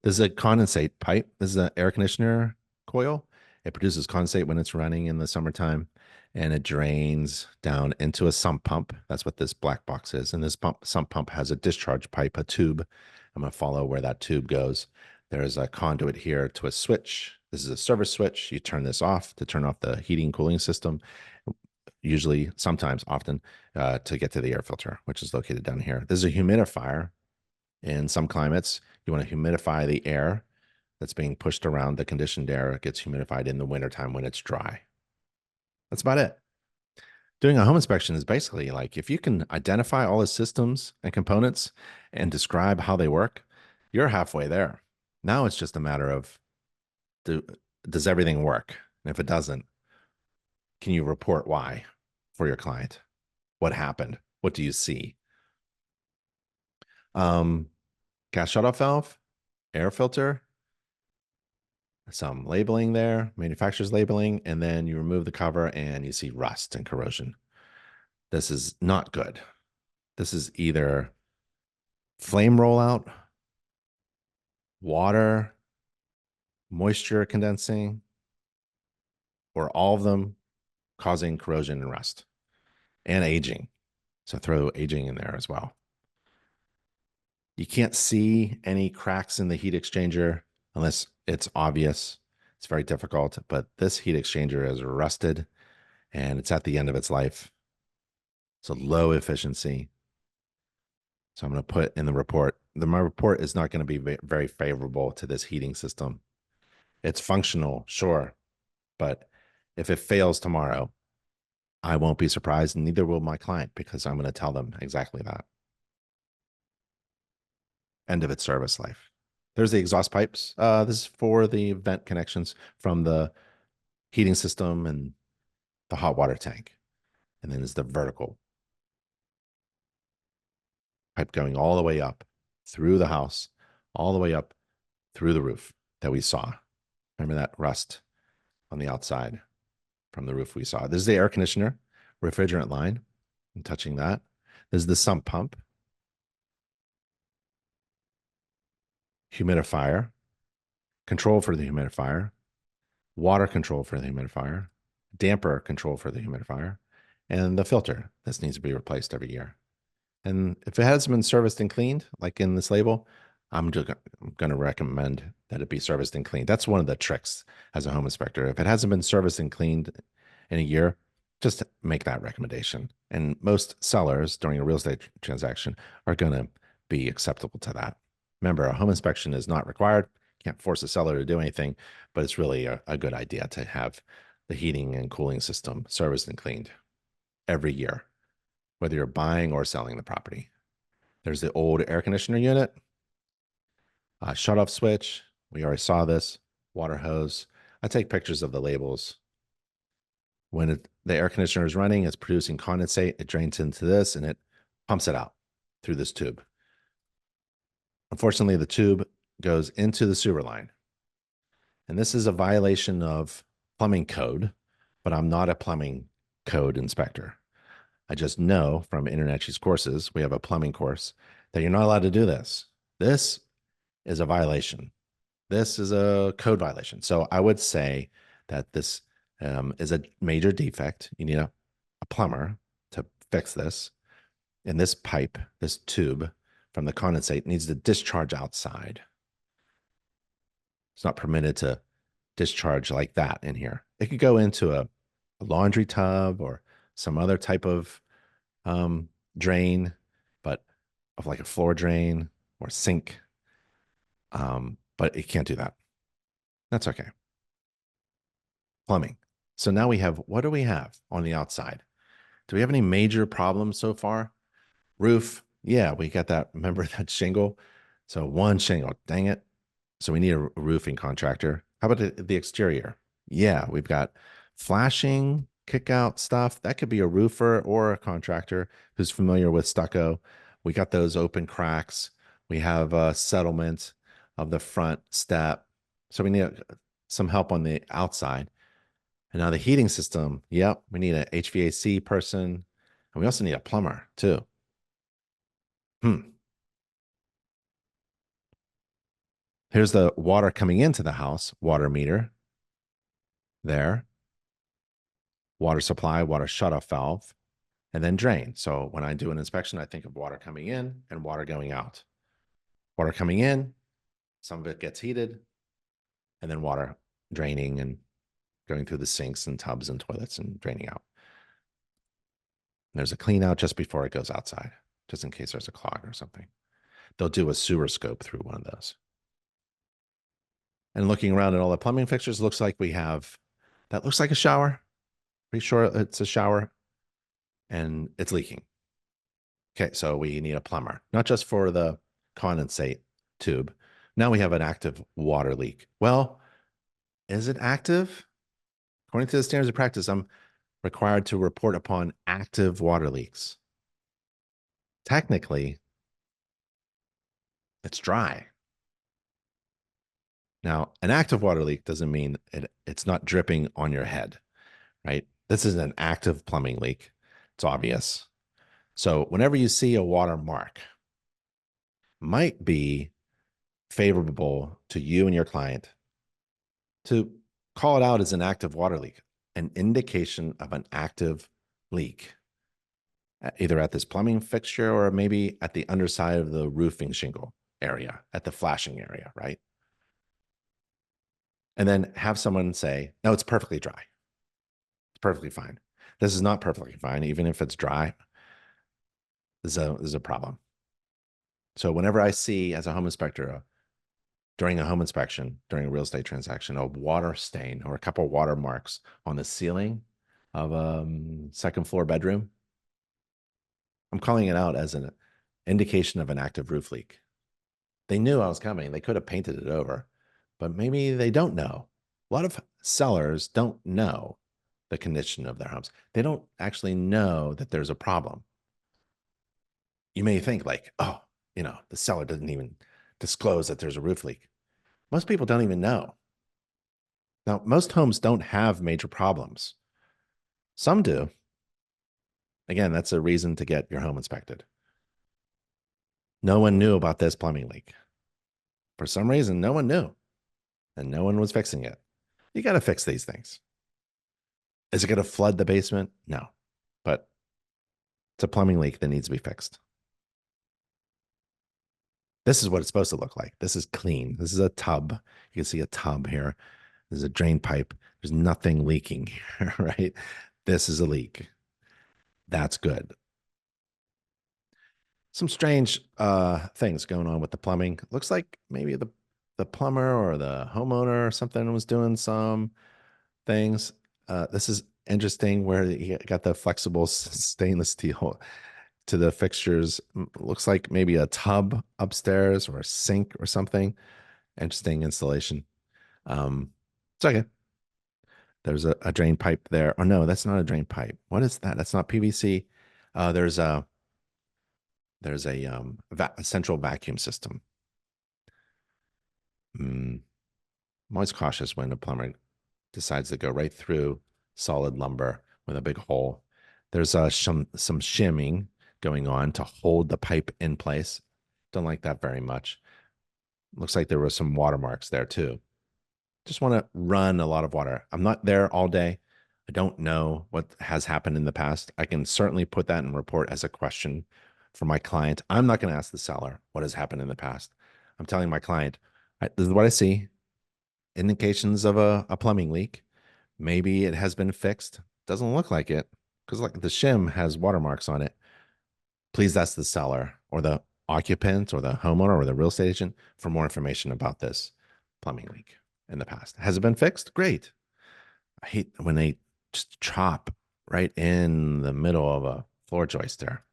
This is a condensate pipe. This is an air conditioner coil. It produces condensate when it's running in the summertime, and it drains down into a sump pump. That's what this black box is. And this sump pump has a discharge pipe, a tube. I'm going to follow where that tube goes. There's a conduit here to a switch. This is a service switch. You turn this off to turn off the heating cooling system, usually, sometimes, often, to get to the air filter, which is located down here. This is a humidifier. In some climates, you want to humidify the air that's being pushed around. The conditioned air gets humidified in the wintertime when it's dry. That's about it. Doing a home inspection is basically like if you can identify all the systems and components and describe how they work, you're halfway there. Now it's just a matter of does everything work? And if it doesn't, can you report why for your client? What happened? What do you see? Gas shutoff valve, air filter, some labeling there, manufacturer's labeling, and then you remove the cover and you see rust and corrosion. This is not good. This is either flame rollout, water, moisture condensing, or all of them causing corrosion and rust and aging. So throw aging in there as well. You can't see any cracks in the heat exchanger unless it's obvious. It's very difficult, but this heat exchanger is rusted and it's at the end of its life. So low efficiency. So I'm going to put in the report. My report is not going to be very favorable to this heating system. It's functional, sure, but if it fails tomorrow, I won't be surprised, and neither will my client, because I'm going to tell them exactly that. End of its service life. There's the exhaust pipes. This is for the vent connections from the heating system and the hot water tank. And then there's the vertical pipe going all the way up through the house, all the way up through the roof that we saw. Remember that rust on the outside from the roof we saw. This is the air conditioner, refrigerant line. I'm touching that. This is the sump pump, humidifier, control for the humidifier, water control for the humidifier, damper control for the humidifier, and the filter. This needs to be replaced every year. And if it hasn't been serviced and cleaned, like in this label, I'm going to recommend that it be serviced and cleaned. That's one of the tricks as a home inspector. If it hasn't been serviced and cleaned in a year, just make that recommendation. And most sellers during a real estate transaction are going to be acceptable to that. Remember, a home inspection is not required. Can't force a seller to do anything, but it's really a good idea to have the heating and cooling system serviced and cleaned every year, whether you're buying or selling the property. There's the old air conditioner unit, shut-off switch. We already saw this. Water hose. I take pictures of the labels. When the air conditioner is running, it's producing condensate. It drains into this and it pumps it out through this tube. Unfortunately, the tube goes into the sewer line. And this is a violation of plumbing code, but I'm not a plumbing code inspector. I just know from InterNACHI's courses, we have a plumbing course, that you're not allowed to do this. This is a violation. This is a code violation. So I would say that this is a major defect. You need a plumber to fix this. And this pipe, this tube from the condensate needs to discharge outside. It's not permitted to discharge like that in here. It could go into a laundry tub or some other type of drain, but of like a floor drain or sink. But it can't do that. That's okay. Plumbing. So now we have, what do we have on the outside? Do we have any major problems so far? Roof. Yeah, we got that. Remember that shingle? So one shingle, dang it. So we need a roofing contractor. How about the exterior? Yeah, we've got flashing, kick out stuff. That could be a roofer or a contractor who's familiar with stucco. We got those open cracks. We have a settlement of the front step. So we need some help on the outside. And now the heating system. Yep, we need an HVAC person. And we also need a plumber too. Here's the water coming into the house, water meter there, water supply, water shutoff valve, and then drain. So when I do an inspection, I think of water coming in and water going out. Water coming in, some of it gets heated, and then water draining and going through the sinks and tubs and toilets and draining out. And there's a clean out just before it goes outside, just in case there's a clog or something. They'll do a sewer scope through one of those. And looking around at all the plumbing fixtures, looks like we have, that looks like a shower. Pretty sure it's a shower and it's leaking. Okay, so we need a plumber, not just for the condensate tube. Now we have an active water leak. Well, is it active? According to the standards of practice, I'm required to report upon active water leaks. Technically, it's dry. Now, an active water leak doesn't mean it's not dripping on your head, right? This is an active plumbing leak. It's obvious. So whenever you see a water mark, might be favorable to you and your client to call it out as an active water leak, an indication of an active leak, either at this plumbing fixture or maybe at the underside of the roofing shingle area, at the flashing area, right? And then have someone say, no, it's perfectly dry. It's perfectly fine. This is not perfectly fine. Even if it's dry, there's a problem. So whenever I see as a home inspector, during a home inspection, during a real estate transaction, a water stain or a couple of water marks on the ceiling of a second floor bedroom, I'm calling it out as an indication of an active roof leak. They knew I was coming. They could have painted it over, but maybe they don't know. A lot of sellers don't know the condition of their homes. They don't actually know that there's a problem. You may think like, oh, the seller doesn't even disclose that there's a roof leak. Most people don't even know. Now, most homes don't have major problems. Some do. Again, that's a reason to get your home inspected. No one knew about this plumbing leak. For some reason, no one knew, and no one was fixing it. You got to fix these things. Is it going to flood the basement? No, but it's a plumbing leak that needs to be fixed. This is what it's supposed to look like. This is clean. This is a tub. You can see a tub here. There's a drain pipe. There's nothing leaking here, right? This is a leak. That's good. Some strange things going on with the plumbing. Looks like maybe the plumber or the homeowner or something was doing some things. This is interesting where he got the flexible stainless steel to the fixtures. Looks like maybe a tub upstairs or a sink or something. Interesting installation. It's okay. There's a drain pipe there. Oh no, that's not a drain pipe. What is that? That's not PVC. There's a central vacuum system. I'm always cautious when a plumber decides to go right through solid lumber with a big hole. There's some shimming going on to hold the pipe in place. Don't like that very much. Looks like there were some watermarks there too. Just want to run a lot of water. I'm not there all day. I don't know what has happened in the past. I can certainly put that in report as a question for my client. I'm not going to ask the seller what has happened in the past. I'm telling my client, this is what I see, indications of a plumbing leak. Maybe it has been fixed. Doesn't look like it because like the shim has watermarks on it. Please ask the seller or the occupant or the homeowner or the real estate agent for more information about this plumbing leak in the past. Has it been fixed? Great. I hate when they just chop right in the middle of a floor joist there.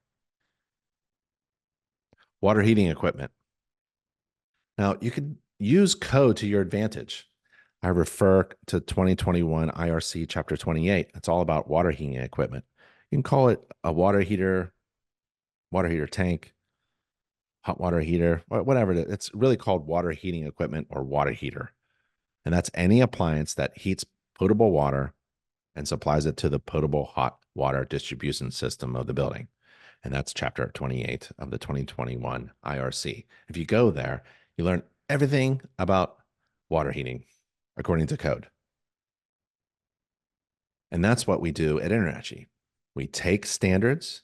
Water heating equipment. Now, you could use code to your advantage. I refer to 2021 IRC Chapter 28. It's all about water heating equipment. You can call it a water heater tank, hot water heater, whatever it is. It's really called water heating equipment or water heater. And that's any appliance that heats potable water and supplies it to the potable hot water distribution system of the building. And that's chapter 28 of the 2021 IRC. If you go there, you learn everything about water heating according to code. And that's what we do at InterNACHI. We take standards,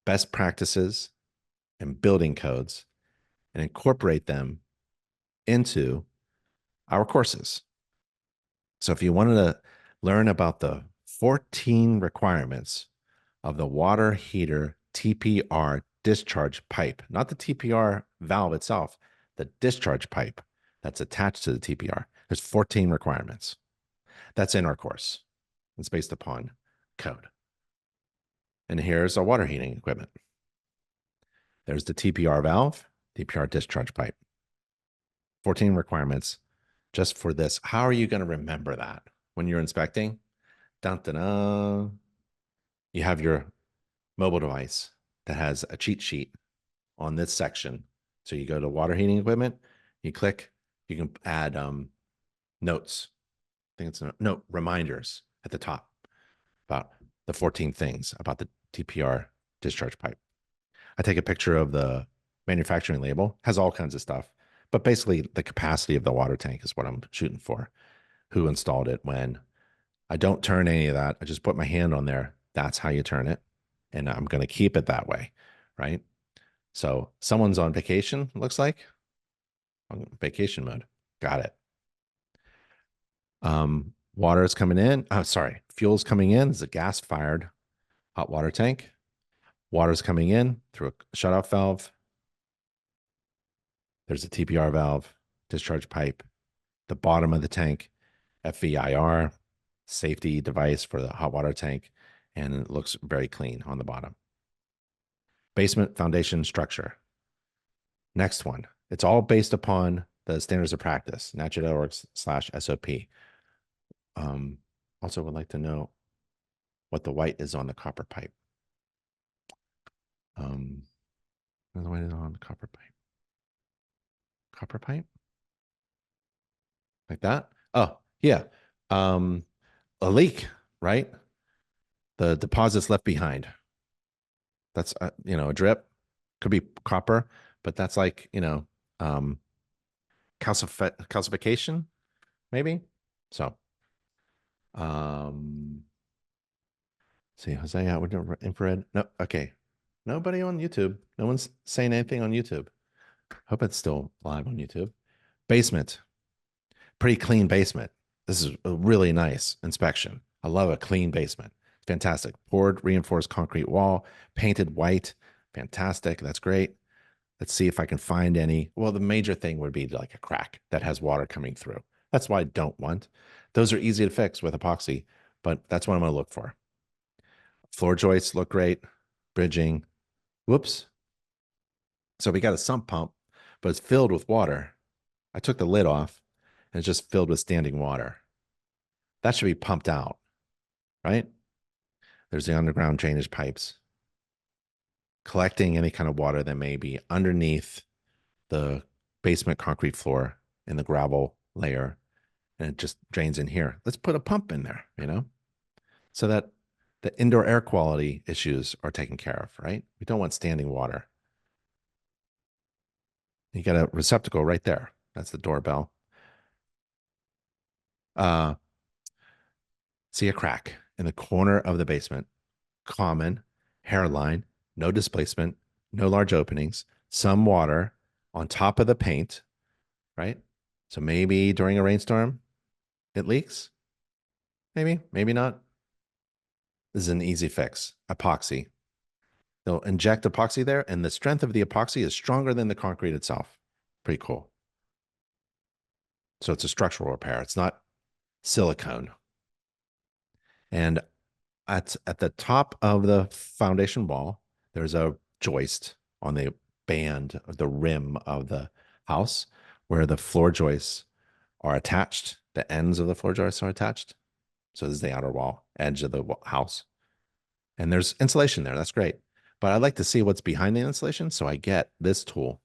best practices, and building codes and incorporate them into our courses. So if you wanted to learn about the 14 requirements of the water heater TPR discharge pipe, not the TPR valve itself, the discharge pipe that's attached to the TPR, there's 14 requirements. That's in our course. It's based upon code. And here's our water heating equipment. There's the TPR valve, TPR discharge pipe. 14 requirements just for this. How are you going to remember that when you're inspecting? Dun, dun, dun. You have your mobile device that has a cheat sheet on this section. So you go to water heating equipment, you click, you can add notes. I think it's a note reminders at the top about the 14 things about the TPR discharge pipe. I take a picture of the manufacturing label, has all kinds of stuff, but basically the capacity of the water tank is what I'm shooting for. Who installed it when. I don't turn any of that. I just put my hand on there. That's how you turn it. And I'm going to keep it that way, right? So someone's on vacation, looks like. On vacation mode. Got it. Water is coming in. Oh, sorry. Fuel's coming in. It's a gas-fired hot water tank. Water's coming in through a shutoff valve. There's a TPR valve, discharge pipe. The bottom of the tank, FVIR, safety device for the hot water tank. And it looks very clean on the bottom. Basement foundation structure. Next one. It's all based upon the standards of practice, nachi.org/SOP. Also would like to know what the white is on the copper pipe. The white is on the copper pipe. Copper pipe? Like that? Oh, yeah. A leak, right? The deposits left behind. That's, a drip. Could be copper, but that's like, calcification, maybe. So, see, Jose out with infrared. No, okay. Nobody on YouTube. No one's saying anything on YouTube. Hope it's still live on YouTube. Basement. Pretty clean basement. This is a really nice inspection. I love a clean basement. Fantastic. Poured reinforced concrete wall, painted white. Fantastic. That's great. Let's see if I can find any. Well, the major thing would be like a crack that has water coming through. That's what I don't want. Those are easy to fix with epoxy, but that's what I'm going to look for. Floor joists look great. Bridging. Whoops. So we got a sump pump, but it's filled with water. I took the lid off and it's just filled with standing water. That should be pumped out, right? There's the underground drainage pipes collecting any kind of water that may be underneath the basement concrete floor in the gravel layer. and it just drains in here. Let's put a pump in there, so that the indoor air quality issues are taken care of, right? We don't want standing water. You got a receptacle right there. That's the doorbell. Uh, See a crack in the corner of the basement. Common hairline, no displacement, no large openings, some water on top of the paint, right? So maybe during a rainstorm, it leaks. Maybe, maybe not. This is an easy fix. Epoxy. They'll inject epoxy there, and the strength of the epoxy is stronger than the concrete itself. Pretty cool. So it's a structural repair. It's not silicone. And at the top of the foundation wall, there's a joist on the band, the rim of the house, where the floor joists are attached. The ends of the floor joists are attached. So this is the outer wall, edge of the house. And there's insulation there. That's great. But I'd like to see what's behind the insulation. So I get this tool.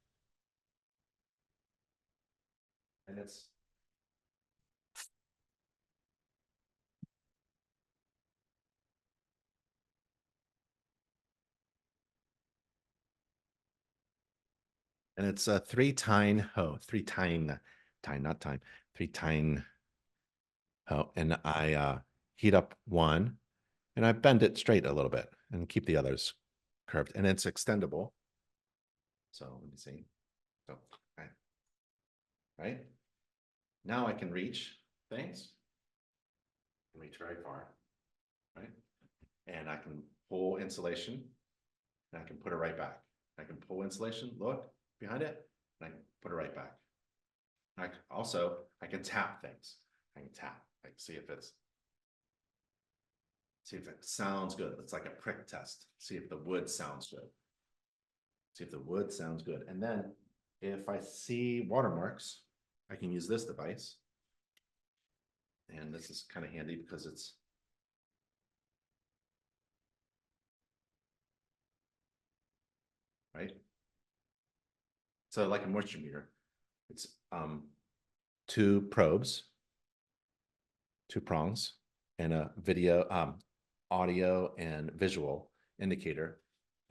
And it's a not time, 3-tine hoe. And I heat up one and I bend it straight a little bit and keep the others curved. And it's extendable. So let me see. So, okay. Right. Now I can reach things. I can reach very far. Right. And I can pull insulation and I can put it right back. I can pull insulation, look behind it, and I can put it right back. I can tap things. I can tap, like see if it sounds good. It's like a prick test. See if the wood sounds good. See if the wood sounds good. And then if I see watermarks, I can use this device. And this is kind of handy because it's right. So like a moisture meter, it's two probes, two prongs, and a video, audio and visual indicator.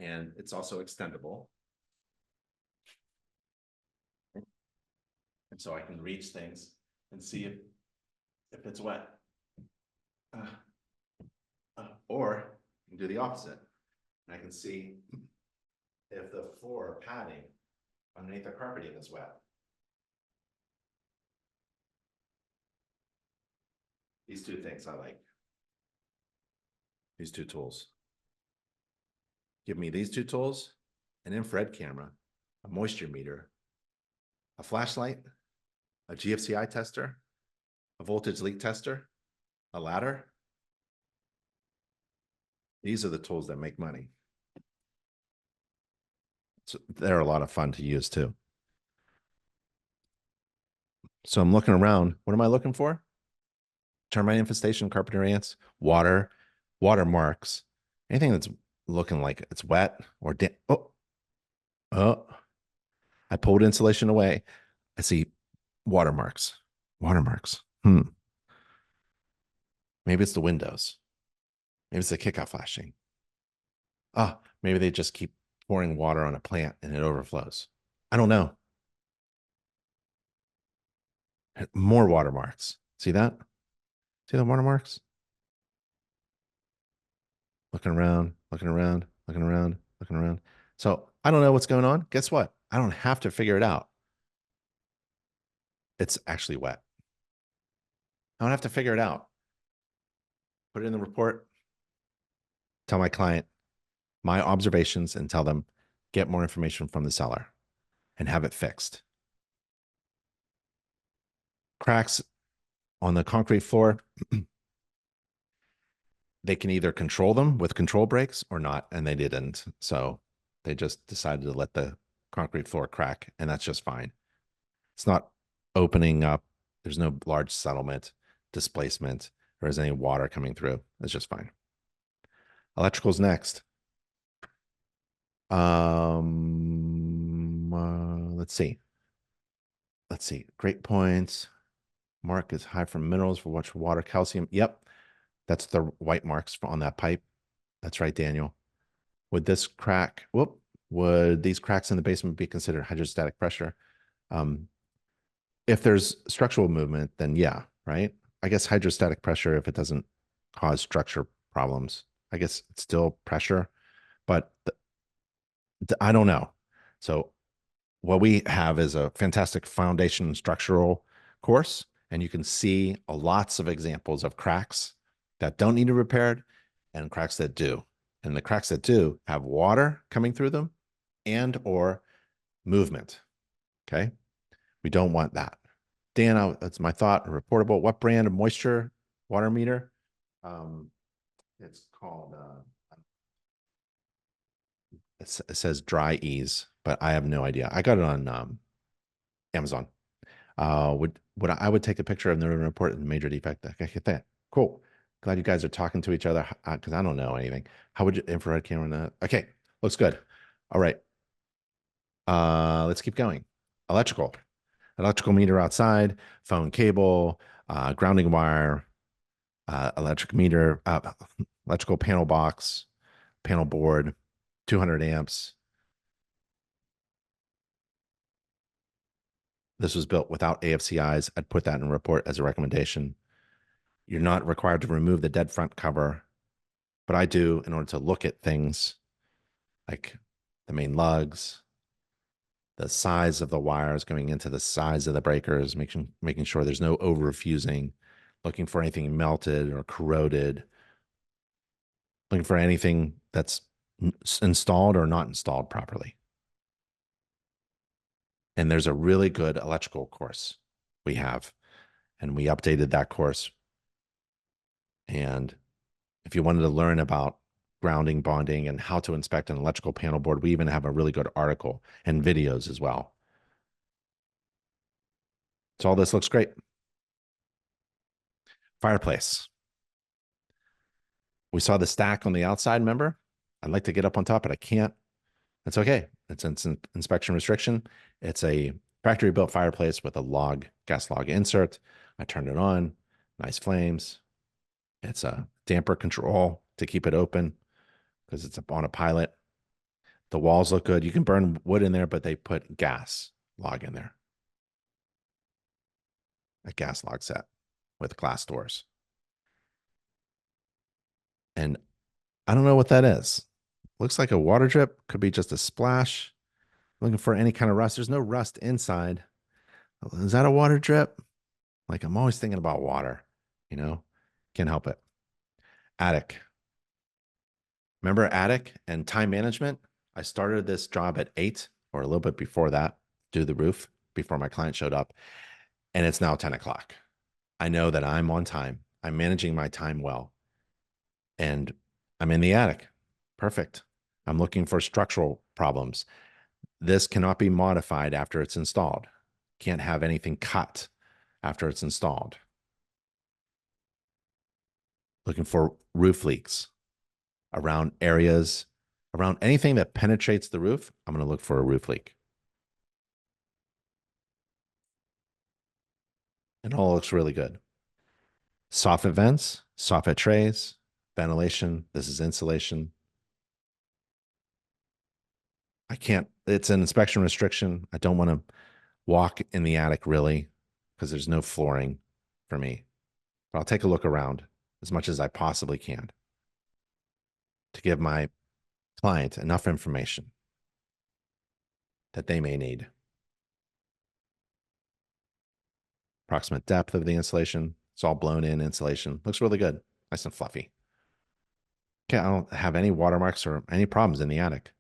And it's also extendable. And so I can reach things and see if it's wet. Or I can do the opposite. And I can see if the floor padding underneath the carpeting is wet. These two things I like. These two tools. Give me these two tools, an infrared camera, a moisture meter, a flashlight, a GFCI tester, a voltage leak tester, a ladder. These are the tools that make money. So they're a lot of fun to use too. So I'm looking around. What am I looking for? Termite infestation, carpenter ants, watermarks, anything that's looking like it's wet or damp. Oh, I pulled insulation away. I see watermarks. Watermarks. Maybe it's the windows. Maybe it's the kickoff flashing. Maybe they just keep pouring water on a plant and it overflows. I don't know. More watermarks. See that? See the watermarks? Looking around, looking around, looking around, looking around. So I don't know what's going on. Guess what? I don't have to figure it out. It's actually wet. I don't have to figure it out. Put it in the report. Tell my client my observations and tell them get more information from the seller and have it fixed. Cracks on the concrete floor, they can either control them with control brakes or not, and they didn't. So they just decided to let the concrete floor crack, and that's just fine. It's not opening up. There's no large settlement, displacement, or is any water coming through. It's just fine. Electrical's next. Let's see. Great points. Mark is high from minerals for much water, calcium. Yep. That's the white marks on that pipe. That's right, Daniel. Would this crack, would these cracks in the basement be considered hydrostatic pressure? If there's structural movement, then yeah, right? I guess hydrostatic pressure, if it doesn't cause structure problems, I guess it's still pressure, but I don't know. So what we have is a fantastic foundation structural course, and you can see lots of examples of cracks that don't need to be repaired and cracks that do. And the cracks that do have water coming through them and or movement. Okay. We don't want that. Dan, that's my thought. Reportable. What brand of moisture water meter? It's called, it says Dry Ease, but I have no idea. I got it on Amazon. I would take a picture of the report and major defect. Okay, cool. Glad you guys are talking to each other because I don't know anything. How would you infrared camera? Okay, looks good. All right. Let's keep going. Electrical meter outside, phone cable, grounding wire, electric meter, electrical panel box, panel board, 200 amps. This was built without AFCIs. I'd put that in a report as a recommendation. You're not required to remove the dead front cover, but I do in order to look at things like the main lugs, the size of the wires going into the size of the breakers, making sure there's no overfusing, looking for anything melted or corroded, looking for anything that's installed or not installed properly. And there's a really good electrical course we have, and we updated that course. And if you wanted to learn about grounding, bonding, and how to inspect an electrical panel board, we even have a really good article and videos as well. So all this looks great. Fireplace. We saw the stack on the outside, remember? I'd like to get up on top, but I can't. That's okay. It's an inspection restriction. It's a factory built fireplace with a gas log insert. I turned it on, nice flames. It's a damper control to keep it open because it's on a pilot. The walls look good. You can burn wood in there, but they put gas log in there. A gas log set with glass doors. And I don't know what that is. Looks like a water drip. Could be just a splash. Looking for any kind of rust. There's no rust inside. Is that a water drip? Like I'm always thinking about water, you know? Can't help it. Attic. Remember attic and time management? I started this job at 8 or a little bit before that, do the roof before my client showed up. And it's now 10 o'clock. I know that I'm on time. I'm managing my time well. And I'm in the attic. Perfect. I'm looking for structural problems. This cannot be modified after it's installed. Can't have anything cut after it's installed. Looking for roof leaks around areas, around anything that penetrates the roof. I'm going to look for a roof leak. And all looks really good. Soffit vents, soffit trays, ventilation. This is insulation. I can't, it's an inspection restriction. I don't want to walk in the attic really because there's no flooring for me. But I'll take a look around as much as I possibly can to give my client enough information that they may need. Approximate depth of the insulation. It's all blown in insulation. Looks really good. Nice and fluffy. Okay, I don't have any watermarks or any problems in the attic.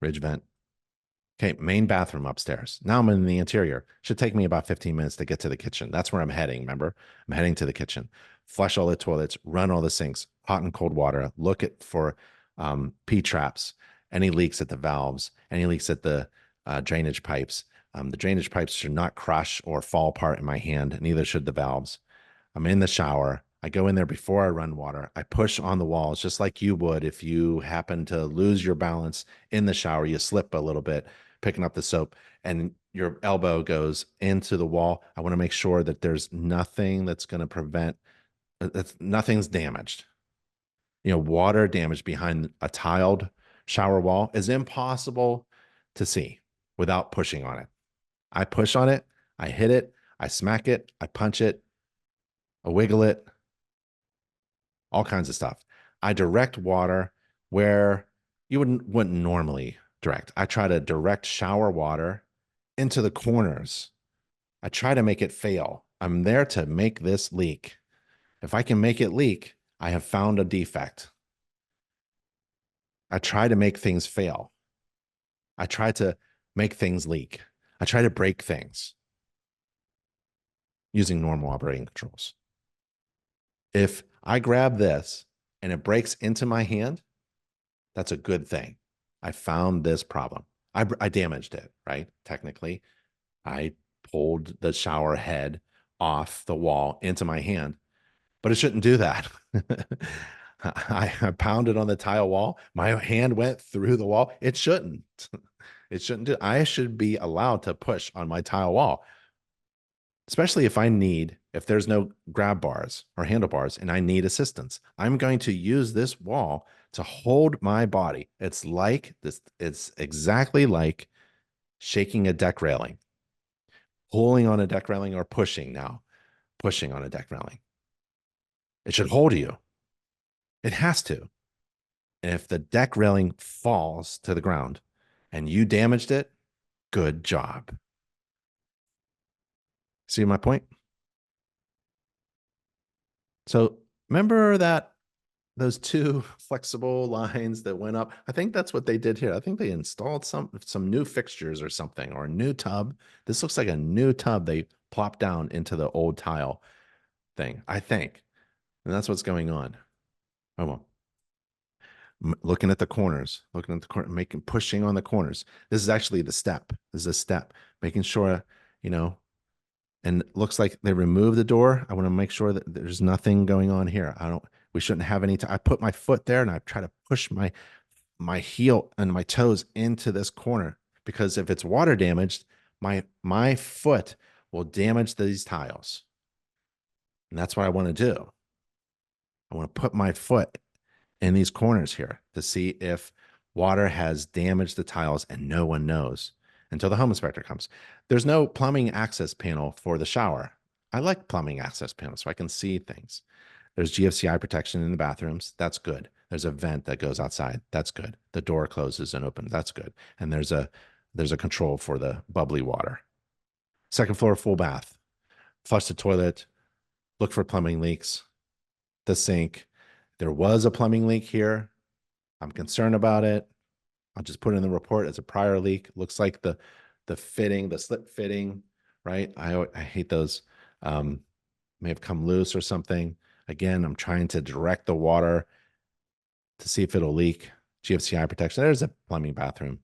Ridge vent. Okay, main bathroom upstairs. Now I'm in the interior. Should take me about 15 minutes to get to the kitchen. That's where I'm heading, remember? I'm heading to the kitchen. Flush all the toilets, run all the sinks, hot and cold water, look at for P-traps, any leaks at the valves, any leaks at the drainage pipes. The drainage pipes should not crush or fall apart in my hand, neither should the valves. I'm in the shower. I go in there before I run water. I push on the walls just like you would if you happen to lose your balance in the shower. You slip a little bit, picking up the soap, and your elbow goes into the wall. I want to make sure that there's nothing that's going to prevent that nothing's damaged. Water damage behind a tiled shower wall is impossible to see without pushing on it. I push on it, I hit it, I smack it, I punch it, I wiggle it, all kinds of stuff. I direct water where you wouldn't normally direct. I try to direct shower water into the corners. I try to make it fail. I'm there to make this leak. If I can make it leak, I have found a defect. I try to make things fail. I try to make things leak. I try to break things using normal operating controls. If I grab this and it breaks into my hand, that's a good thing. I found this problem. I damaged it, right? Technically, I pulled the shower head off the wall into my hand, but it shouldn't do that. I pounded on the tile wall. My hand went through the wall. It shouldn't. It shouldn't do. I should be allowed to push on my tile wall, especially if there's no grab bars or handlebars and I need assistance. I'm going to use this wall to hold my body. It's like this. It's exactly like shaking a deck railing, pulling on a deck railing, or pushing on a deck railing. It should hold you. It has to. And if the deck railing falls to the ground and you damaged it, good job. See my point? So remember those two flexible lines that went up? I think that's what they did here. I think they installed some new fixtures or something, or a new tub. This looks like a new tub they plopped down into the old tile thing, I think. And that's what's going on. Oh, well. Looking at the corners, pushing on the corners. This is actually the step. This is a step, making sure, and it looks like they removed the door. I want to make sure that there's nothing going on here. We shouldn't have any. I put my foot there and I try to push my heel and my toes into this corner, because if it's water damaged, my foot will damage these tiles. And that's what I want to do. I want to put my foot in these corners here to see if water has damaged the tiles, and no one knows until the home inspector comes. There's no plumbing access panel for the shower. I like plumbing access panels so I can see things. There's GFCI protection in the bathrooms. That's good. There's a vent that goes outside. That's good. The door closes and opens. That's good. And there's a control for the bubbly water. Second floor, full bath. Flush the toilet. Look for plumbing leaks. The sink. There was a plumbing leak here. I'm concerned about it. I'll just put in the report as a prior leak. Looks like the fitting, the slip fitting, right? I hate those. May have come loose or something. Again, I'm trying to direct the water to see if it'll leak. GFCI protection. There's a plumbing bathroom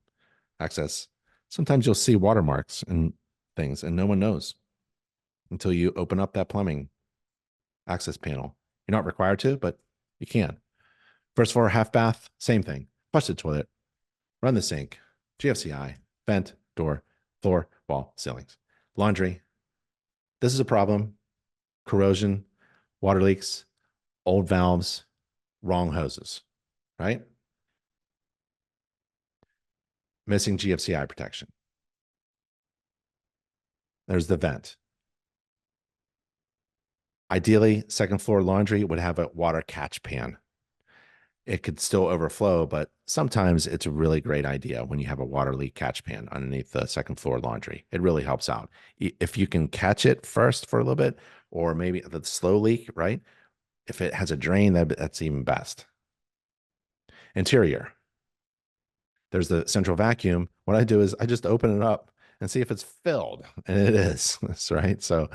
access. Sometimes you'll see watermarks and things, and no one knows until you open up that plumbing access panel. You're not required to, but you can. First floor, half bath, same thing. Flush the toilet, run the sink, GFCI, vent, door, floor, wall, ceilings. Laundry. This is a problem. Corrosion, water leaks, old valves, wrong hoses, right? Missing GFCI protection. There's the vent. Ideally, second floor laundry would have a water catch pan. It could still overflow, but sometimes it's a really great idea when you have a water leak catch pan underneath the second floor laundry. It really helps out. If you can catch it first for a little bit, or maybe the slow leak, right? If it has a drain, that's even best. Interior. There's the central vacuum. What I do is I just open it up and see if it's filled, and it is. That's right. So,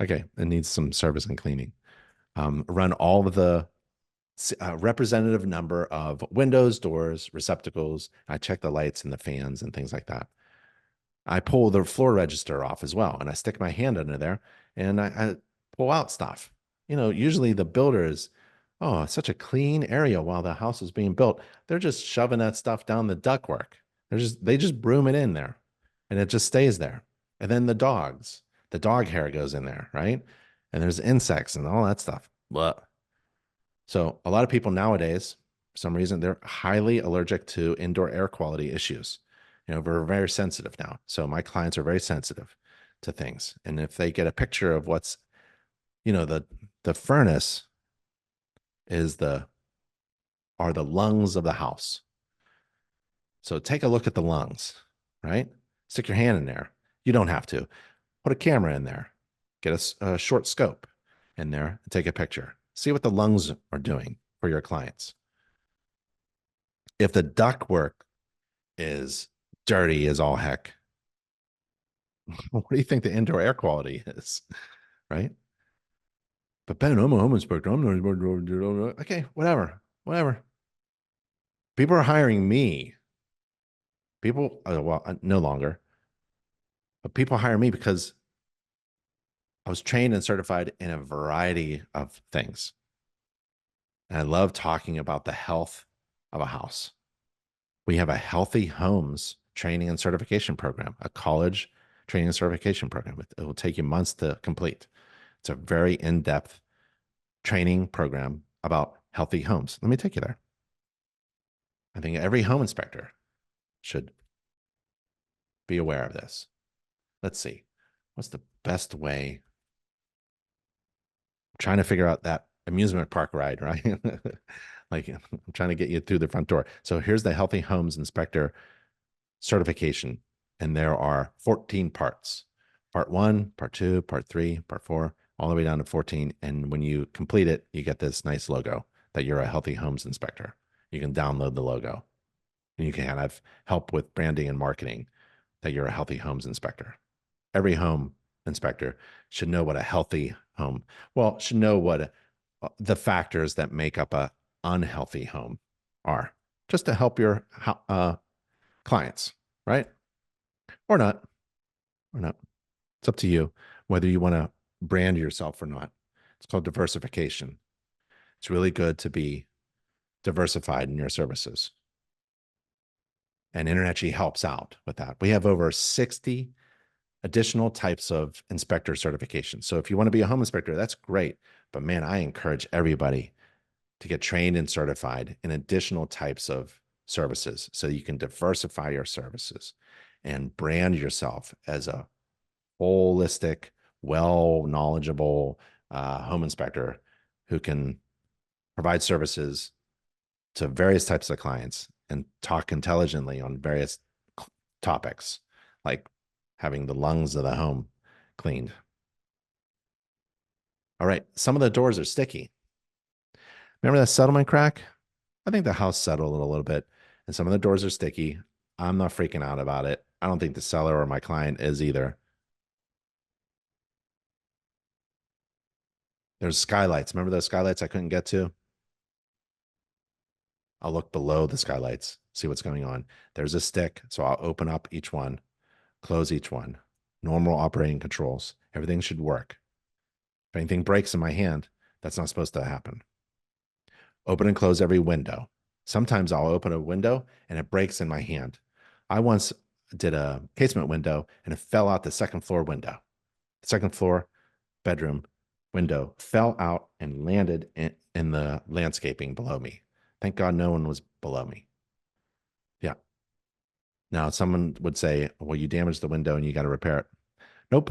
okay, it needs some service and cleaning. Run all of the representative number of windows, doors, receptacles. I check the lights and the fans and things like that. I pull the floor register off as well, and I stick my hand under there and I pull out stuff. Usually the builders, oh, it's such a clean area while the house is being built. They're just shoving that stuff down the ductwork. They just broom it in there. and it just stays there. And then the dog hair goes in there, right? And there's insects and all that stuff. But so a lot of people nowadays, for some reason, they're highly allergic to indoor air quality issues. We're very sensitive now. So my clients are very sensitive to things. And if they get a picture of what's, the furnace is are the lungs of the house. So take a look at the lungs, right? Stick your hand in there. You don't have to. Put a camera in there. Get a short scope in there and take a picture. See what the lungs are doing for your clients. If the ductwork is dirty as all heck, what do you think the indoor air quality is, right? But Ben, I'm a home inspector. Okay, whatever. People are hiring me. People, well, no longer, but people hire me because I was trained and certified in a variety of things. And I love talking about the health of a house. We have a healthy homes training and certification program, a college training and certification program. It will take you months to complete. It's a very in-depth training program about healthy homes. Let me take you there. I think every home inspector should be aware of this. Let's see. What's the best way? I'm trying to figure out that amusement park ride, right? Like I'm trying to get you through the front door. So here's the Healthy Homes Inspector certification. And there are 14 parts. Part 1, part 2, part 3, part 4, all the way down to 14. And when you complete it, you get this nice logo that you're a Healthy Homes Inspector. You can download the logo and you can have help with branding and marketing that you're a Healthy Homes Inspector. Every home inspector should know what a healthy home, well, should know what the factors that make up a unhealthy home are, just to help your clients, right? Or not, or not. It's up to you whether you want to brand yourself or not. It's called diversification. It's really good to be diversified in your services. And InterNACHI helps out with that. We have over 60 additional types of inspector certification. So if you want to be a home inspector, that's great. But man, I encourage everybody to get trained and certified in additional types of services so you can diversify your services and brand yourself as a holistic, well knowledgeable home inspector who can provide services to various types of clients and talk intelligently on various topics, like having the lungs of the home cleaned. All right, some of the doors are sticky. Remember that settlement crack? I think the house settled a little bit and some of the doors are sticky. I'm not freaking out about it. I don't think the seller or my client is either. There's skylights. Remember those skylights I couldn't get to? I'll look below the skylights, see what's going on. There's a stick, so I'll open up each one, close each one. Normal operating controls. Everything should work. If anything breaks in my hand, that's not supposed to happen. Open and close every window. Sometimes I'll open a window and it breaks in my hand. I once did a casement window and it fell out the second floor window. The second floor bedroom window fell out and landed in the landscaping below me. Thank God no one was below me. Yeah. Now, someone would say, well, you damaged the window and you got to repair it. Nope.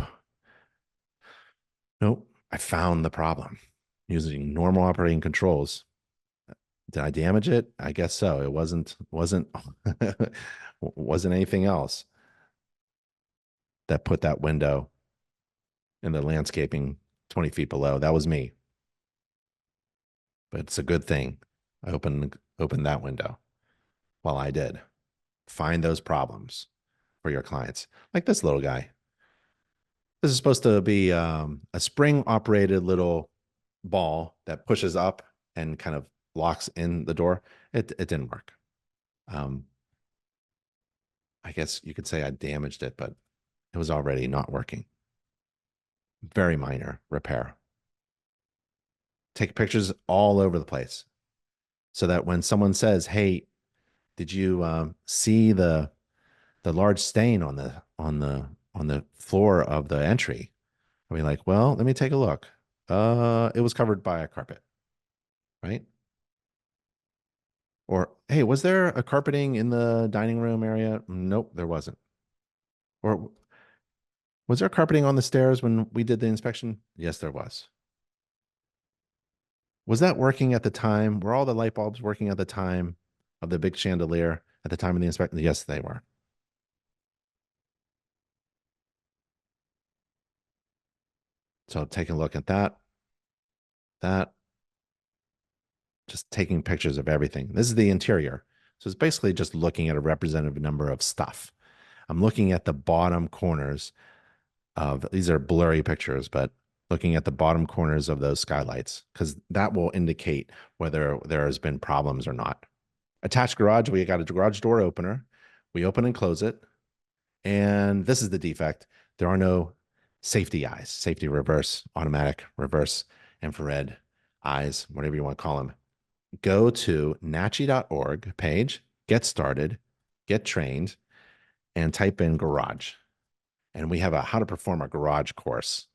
Nope. I found the problem using normal operating controls. Did I damage it? I guess so. It wasn't wasn't anything else that put that window in the landscaping 20 feet below. That was me. But it's a good thing. I opened that window while I did. Find those problems for your clients. Like this little guy. This is supposed to be a spring operated little ball that pushes up and kind of locks in the door. It didn't work. I guess you could say I damaged it, but it was already not working. Very minor repair. Take pictures all over the place so that when someone says, hey, did you see the the large stain on the floor of the entry. I'll be like, well, let me take a look. It was covered by a carpet, right? Or, hey, was there a carpeting in the dining room area? Nope, there wasn't. Or was there carpeting on the stairs when we did the inspection? Yes, there was. Was that working at the time? Were all the light bulbs working at the time of the big chandelier at the time of the inspection? Yes, they were. So taking a look at that, just taking pictures of everything. This is the interior. So it's basically just looking at a representative number of stuff. I'm looking at the bottom corners of, these are blurry pictures, but looking at the bottom corners of those skylights, because that will indicate whether there has been problems or not. Attached garage, we got a garage door opener. We open and close it. And this is the defect. There are no safety eyes, safety reverse, automatic, reverse, infrared eyes, whatever you want to call them. Go to nachi.org page, get started, get trained, and type in garage. And we have a how to perform a garage course.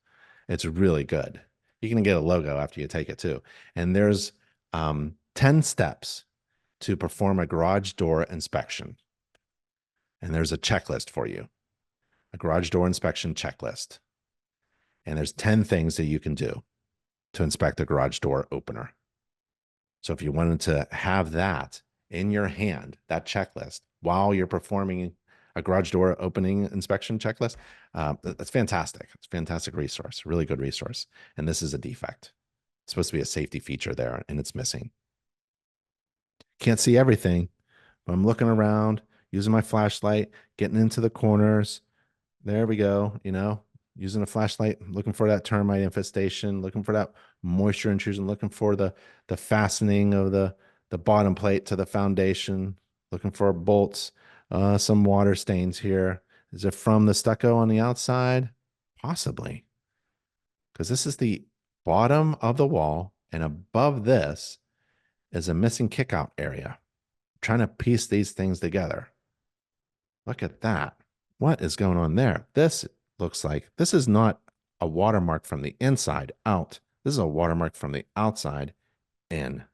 It's really good. You can get a logo after you take it too. And there's 10 steps to perform a garage door inspection. And there's a checklist for you, a garage door inspection checklist. And there's 10 things that you can do to inspect a garage door opener. So if you wanted to have that in your hand, that checklist, while you're performing a garage door opening inspection checklist, that's fantastic. It's a fantastic resource, really good resource. And this is a defect. It's supposed to be a safety feature there, and it's missing. Can't see everything, but I'm looking around, using my flashlight, getting into the corners. There we go, using a flashlight, looking for that termite infestation, looking for that moisture intrusion, looking for the fastening of the bottom plate to the foundation, looking for bolts, some water stains here. Is it from the stucco on the outside? Possibly, because this is the bottom of the wall, and above this is a missing kickout area. I'm trying to piece these things together. Look at that. What is going on there? This looks like this is not a watermark from the inside out. This is a watermark from the outside in.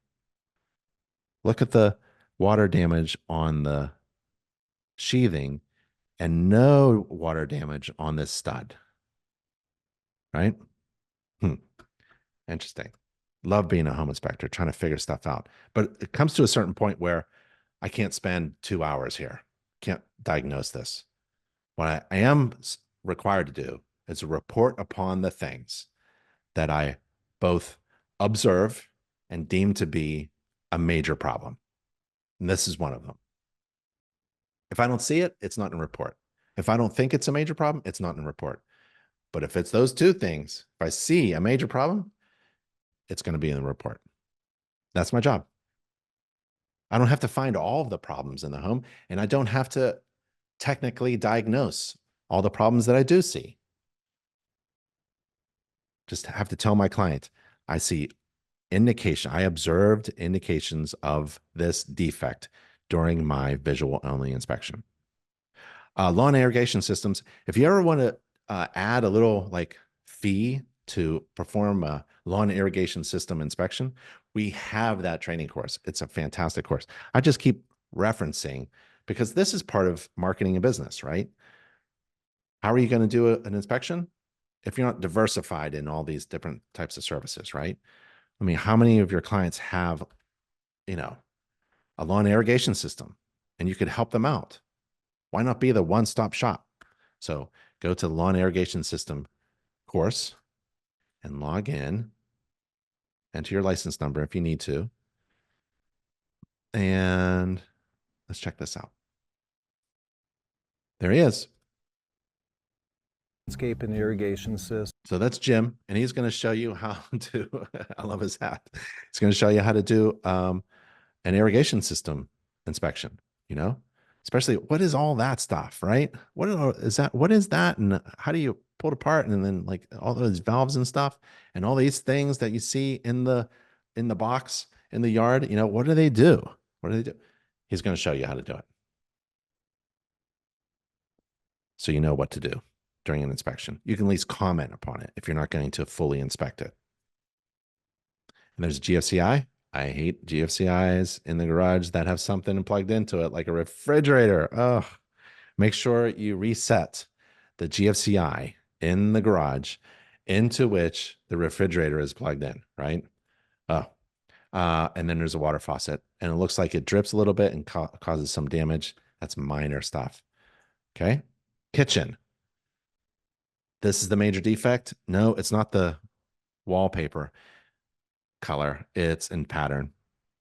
Look at the water damage on the sheathing and no water damage on this stud, right? Interesting. Love being a home inspector, trying to figure stuff out. But it comes to a certain point where I can't spend 2 hours here. Can't diagnose this. What I am required to do is report upon the things that I both observe and deem to be a major problem. And this is one of them. If I don't see it, it's not in a report. If I don't think it's a major problem, it's not in a report. But if it's those two things, if I see a major problem, it's going to be in the report. That's my job. I don't have to find all of the problems in the home, and I don't have to technically diagnose all the problems that I do see. Just have to tell my client, I see I observed indications of this defect during my visual only inspection. Lawn irrigation systems. If you ever want to add a little fee to perform a lawn irrigation system inspection, we have that training course. It's a fantastic course. I just keep referencing because this is part of marketing a business, right? How are you going to do an inspection if you're not diversified in all these different types of services, right? I mean, how many of your clients have, a lawn irrigation system and you could help them out? Why not be the one-stop shop? So go to the lawn irrigation system course and log in, enter your license number if you need to. And let's check this out. There he is. Landscape and irrigation system. So that's Jim, and he's going to show you how to, I love his hat. He's going to show you how to do an irrigation system inspection, especially what is all that stuff, right? What is that? And how do you pull it apart? And then all those valves and stuff and all these things that you see in the box, in the yard, what do they do? What do they do? He's going to show you how to do it. so you know what to do during an inspection. You can at least comment upon it if you're not going to fully inspect it. And there's GFCI. I hate GFCIs in the garage that have something plugged into it, like a refrigerator. Oh, make sure you reset the GFCI in the garage into which the refrigerator is plugged in, right? Oh, and then there's a water faucet, and it looks like it drips a little bit and causes some damage. That's minor stuff. Okay. Kitchen. This is the major defect. No, it's not the wallpaper color. It's in pattern.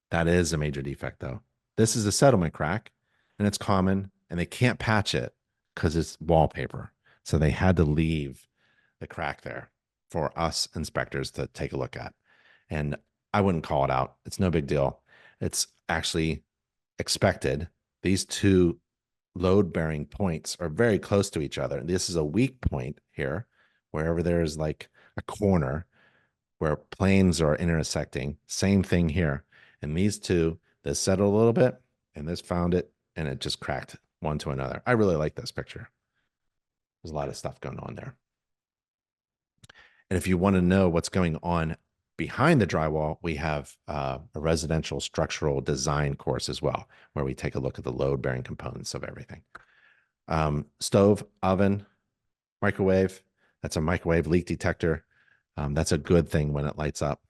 That is a major defect, though. This is a settlement crack, and it's common, and they can't patch it because it's wallpaper. So they had to leave the crack there for us inspectors to take a look at. And I wouldn't call it out. It's no big deal. It's actually expected. These two load-bearing points are very close to each other. This is a weak point here, wherever there's like a corner where planes are intersecting. Same thing here. And these two, this settled a little bit, and this found it, and it just cracked one to another. I really like this picture. There's a lot of stuff going on there. And if you want to know what's going on behind the drywall, we have a residential structural design course as well, where we take a look at the load-bearing components of everything. Stove, oven, microwave. That's a microwave leak detector. That's a good thing when it lights up.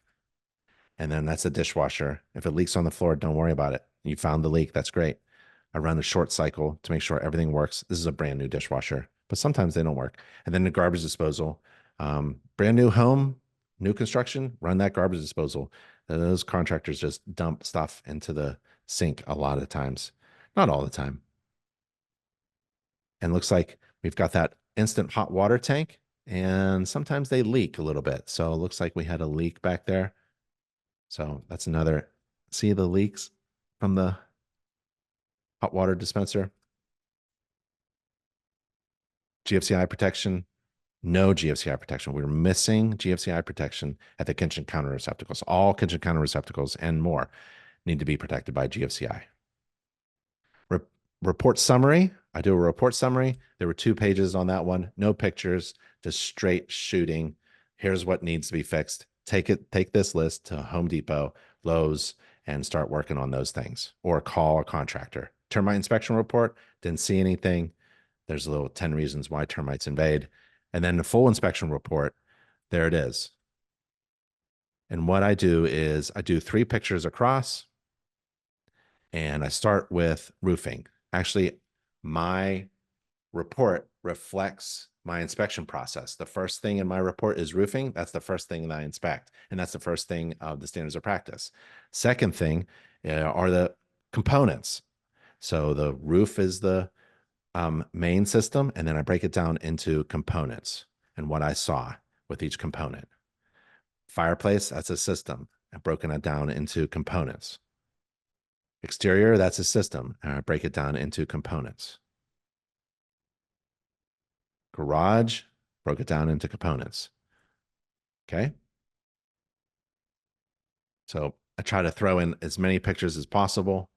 And then that's a dishwasher. If it leaks on the floor, don't worry about it. You found the leak. That's great. I run a short cycle to make sure everything works. This is a brand new dishwasher, but sometimes they don't work. And then the garbage disposal. Brand new home, new construction, run that garbage disposal. Those contractors just dump stuff into the sink a lot of times. Not all the time. And looks like we've got that instant hot water tank, and sometimes they leak a little bit. So it looks like we had a leak back there. So that's another, see the leaks from the hot water dispenser. GFCI protection, no GFCI protection. We were missing GFCI protection at the kitchen counter receptacles. All kitchen counter receptacles and more need to be protected by GFCI. Report summary. I do a report summary. There were 2 pages on that one. No pictures, just straight shooting. Here's what needs to be fixed. Take this list to Home Depot, Lowe's, and start working on those things, or call a contractor. Termite inspection report, didn't see anything. There's a little 10 reasons why termites invade. And then the full inspection report, there it is. And what I do is I do 3 pictures across, and I start with roofing. Actually, my report reflects my inspection process. The first thing in my report is roofing. That's the first thing that I inspect. And that's the first thing of the standards of practice. Second thing are the components. So the roof is the main system, and then I break it down into components and what I saw with each component. Fireplace, that's a system. I've broken it down into components. Exterior, that's a system. And I break it down into components. Garage, broke it down into components. Okay. So I try to throw in as many pictures as possible.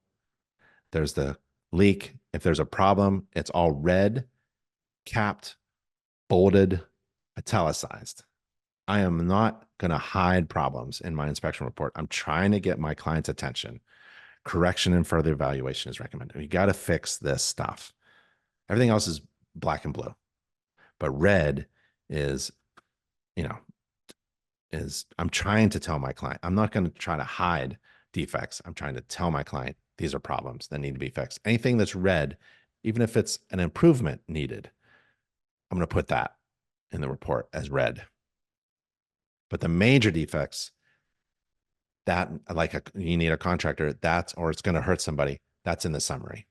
There's the leak. If there's a problem, it's all red, capped, bolded, italicized. I am not going to hide problems in my inspection report. I'm trying to get my client's attention. Correction and further evaluation is recommended. You got to fix this stuff. Everything else is black and blue, but red is, you know, I'm trying to tell my client. I'm not going to try to hide defects. I'm trying to tell my client these are problems that need to be fixed. Anything that's red, even if it's an improvement needed, I'm going to put that in the report as red. But the major defects, that like you need a contractor, or it's going to hurt somebody, that's in the summary.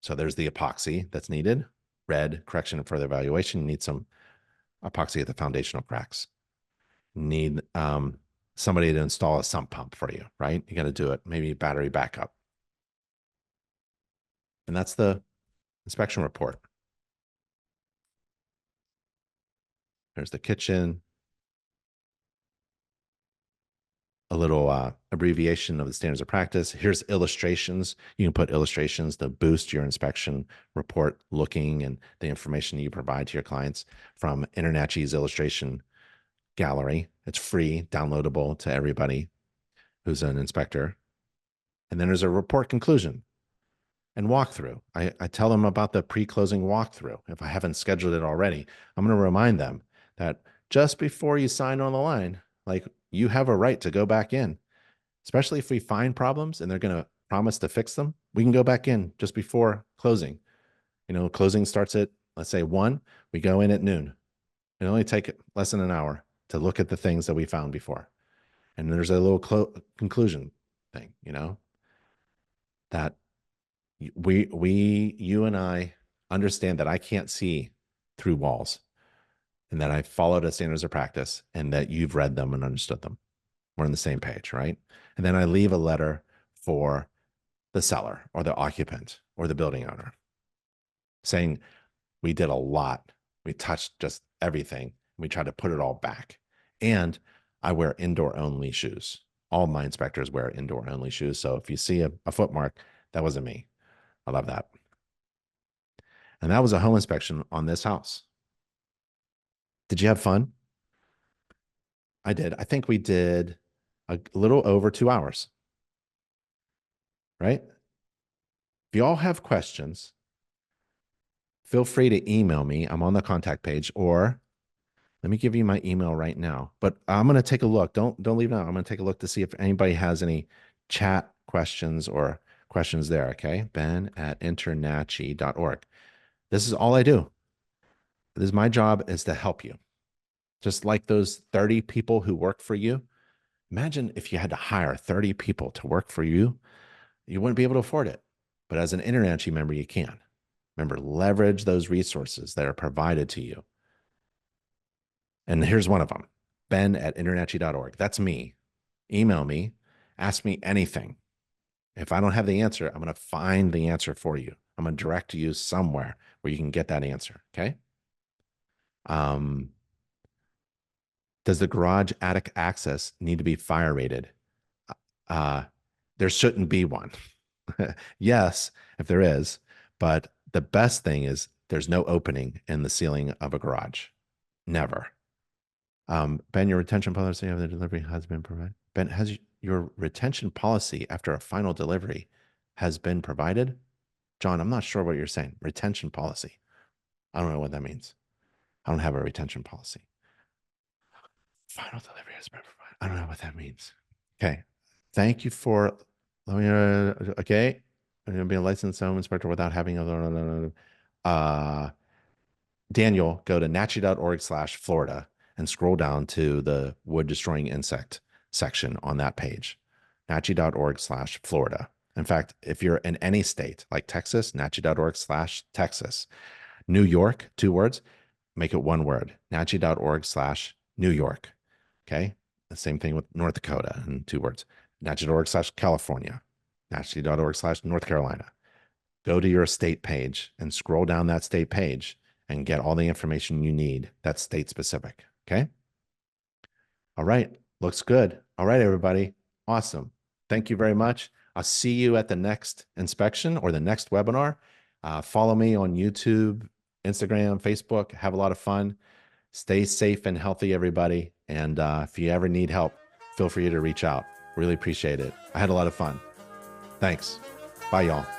So there's the epoxy that's needed, red, correction and further evaluation. You need some epoxy at the foundational cracks. Need somebody to install a sump pump for you, right? You got to do it. Maybe battery backup. And that's the inspection report. There's the kitchen. little abbreviation of the standards of practice. Here's illustrations. You can put illustrations to boost your inspection report looking and the information you provide to your clients from InterNACHI's illustration gallery. It's free, downloadable to everybody who's an inspector. And then there's a report conclusion and walkthrough. I tell them about the pre-closing walkthrough. If I haven't scheduled it already, I'm going to remind them that just before you sign on the line, like, you have a right to go back in, especially if we find problems and they're going to promise to fix them. We can go back in just before closing. Closing starts at, let's say 1, we go in at noon. It only take less than an hour to look at the things that we found before. And there's a little conclusion thing, that you and I understand that I can't see through walls, and that I followed the standards of practice, and that you've read them and understood them. We're on the same page, right? And then I leave a letter for the seller or the occupant or the building owner saying, we did a lot. We touched just everything. We tried to put it all back. And I wear indoor only shoes. All my inspectors wear indoor only shoes. So if you see a foot mark, that wasn't me. I love that. And that was a home inspection on this house. Did you have fun? I did. I think we did a little over 2 hours, right? If you all have questions, feel free to email me. I'm on the contact page, or let me give you my email right now. But I'm going to take a look. Don't leave now. I'm going to take a look to see if anybody has any chat questions or questions there. Okay. ben@internachi.org. This is all I do. This is my job, is to help you. Just like those 30 people who work for you. Imagine if you had to hire 30 people to work for you, you wouldn't be able to afford it. But as an InterNACHI member, you can. Remember, leverage those resources that are provided to you. And here's one of them, ben@internachi.org. That's me. Email me, ask me anything. If I don't have the answer, I'm going to find the answer for you. I'm going to direct you somewhere where you can get that answer. Okay. Does the garage attic access need to be fire rated? There shouldn't be one. Yes, if there is, but the best thing is there's no opening in the ceiling of a garage. Never. Ben, your retention policy of the delivery has been provided. Ben, has your retention policy after a final delivery has been provided? John, I'm not sure what you're saying. Retention policy. I don't know what that means. I don't have a retention policy. Final delivery has been provided. I don't know what that means. Okay. Thank you for, okay. I'm going to be a licensed home inspector without having Daniel, go to nachi.org/Florida and scroll down to the wood destroying insect section on that page, nachi.org/Florida. In fact, if you're in any state like Texas, nachi.org/Texas. New York, 2 words, make it 1 word, nachi.org/New York. Okay. The same thing with North Dakota and 2 words, nachi.org/California, nachi.org/North Carolina. Go to your state page and scroll down that state page and get all the information you need that's state specific. Okay. All right. Looks good. All right, everybody. Awesome. Thank you very much. I'll see you at the next inspection or the next webinar. Follow me on YouTube, Instagram, Facebook. Have a lot of fun. Stay safe and healthy, everybody. And if you ever need help, feel free to reach out. Really appreciate it. I had a lot of fun. Thanks. Bye, y'all.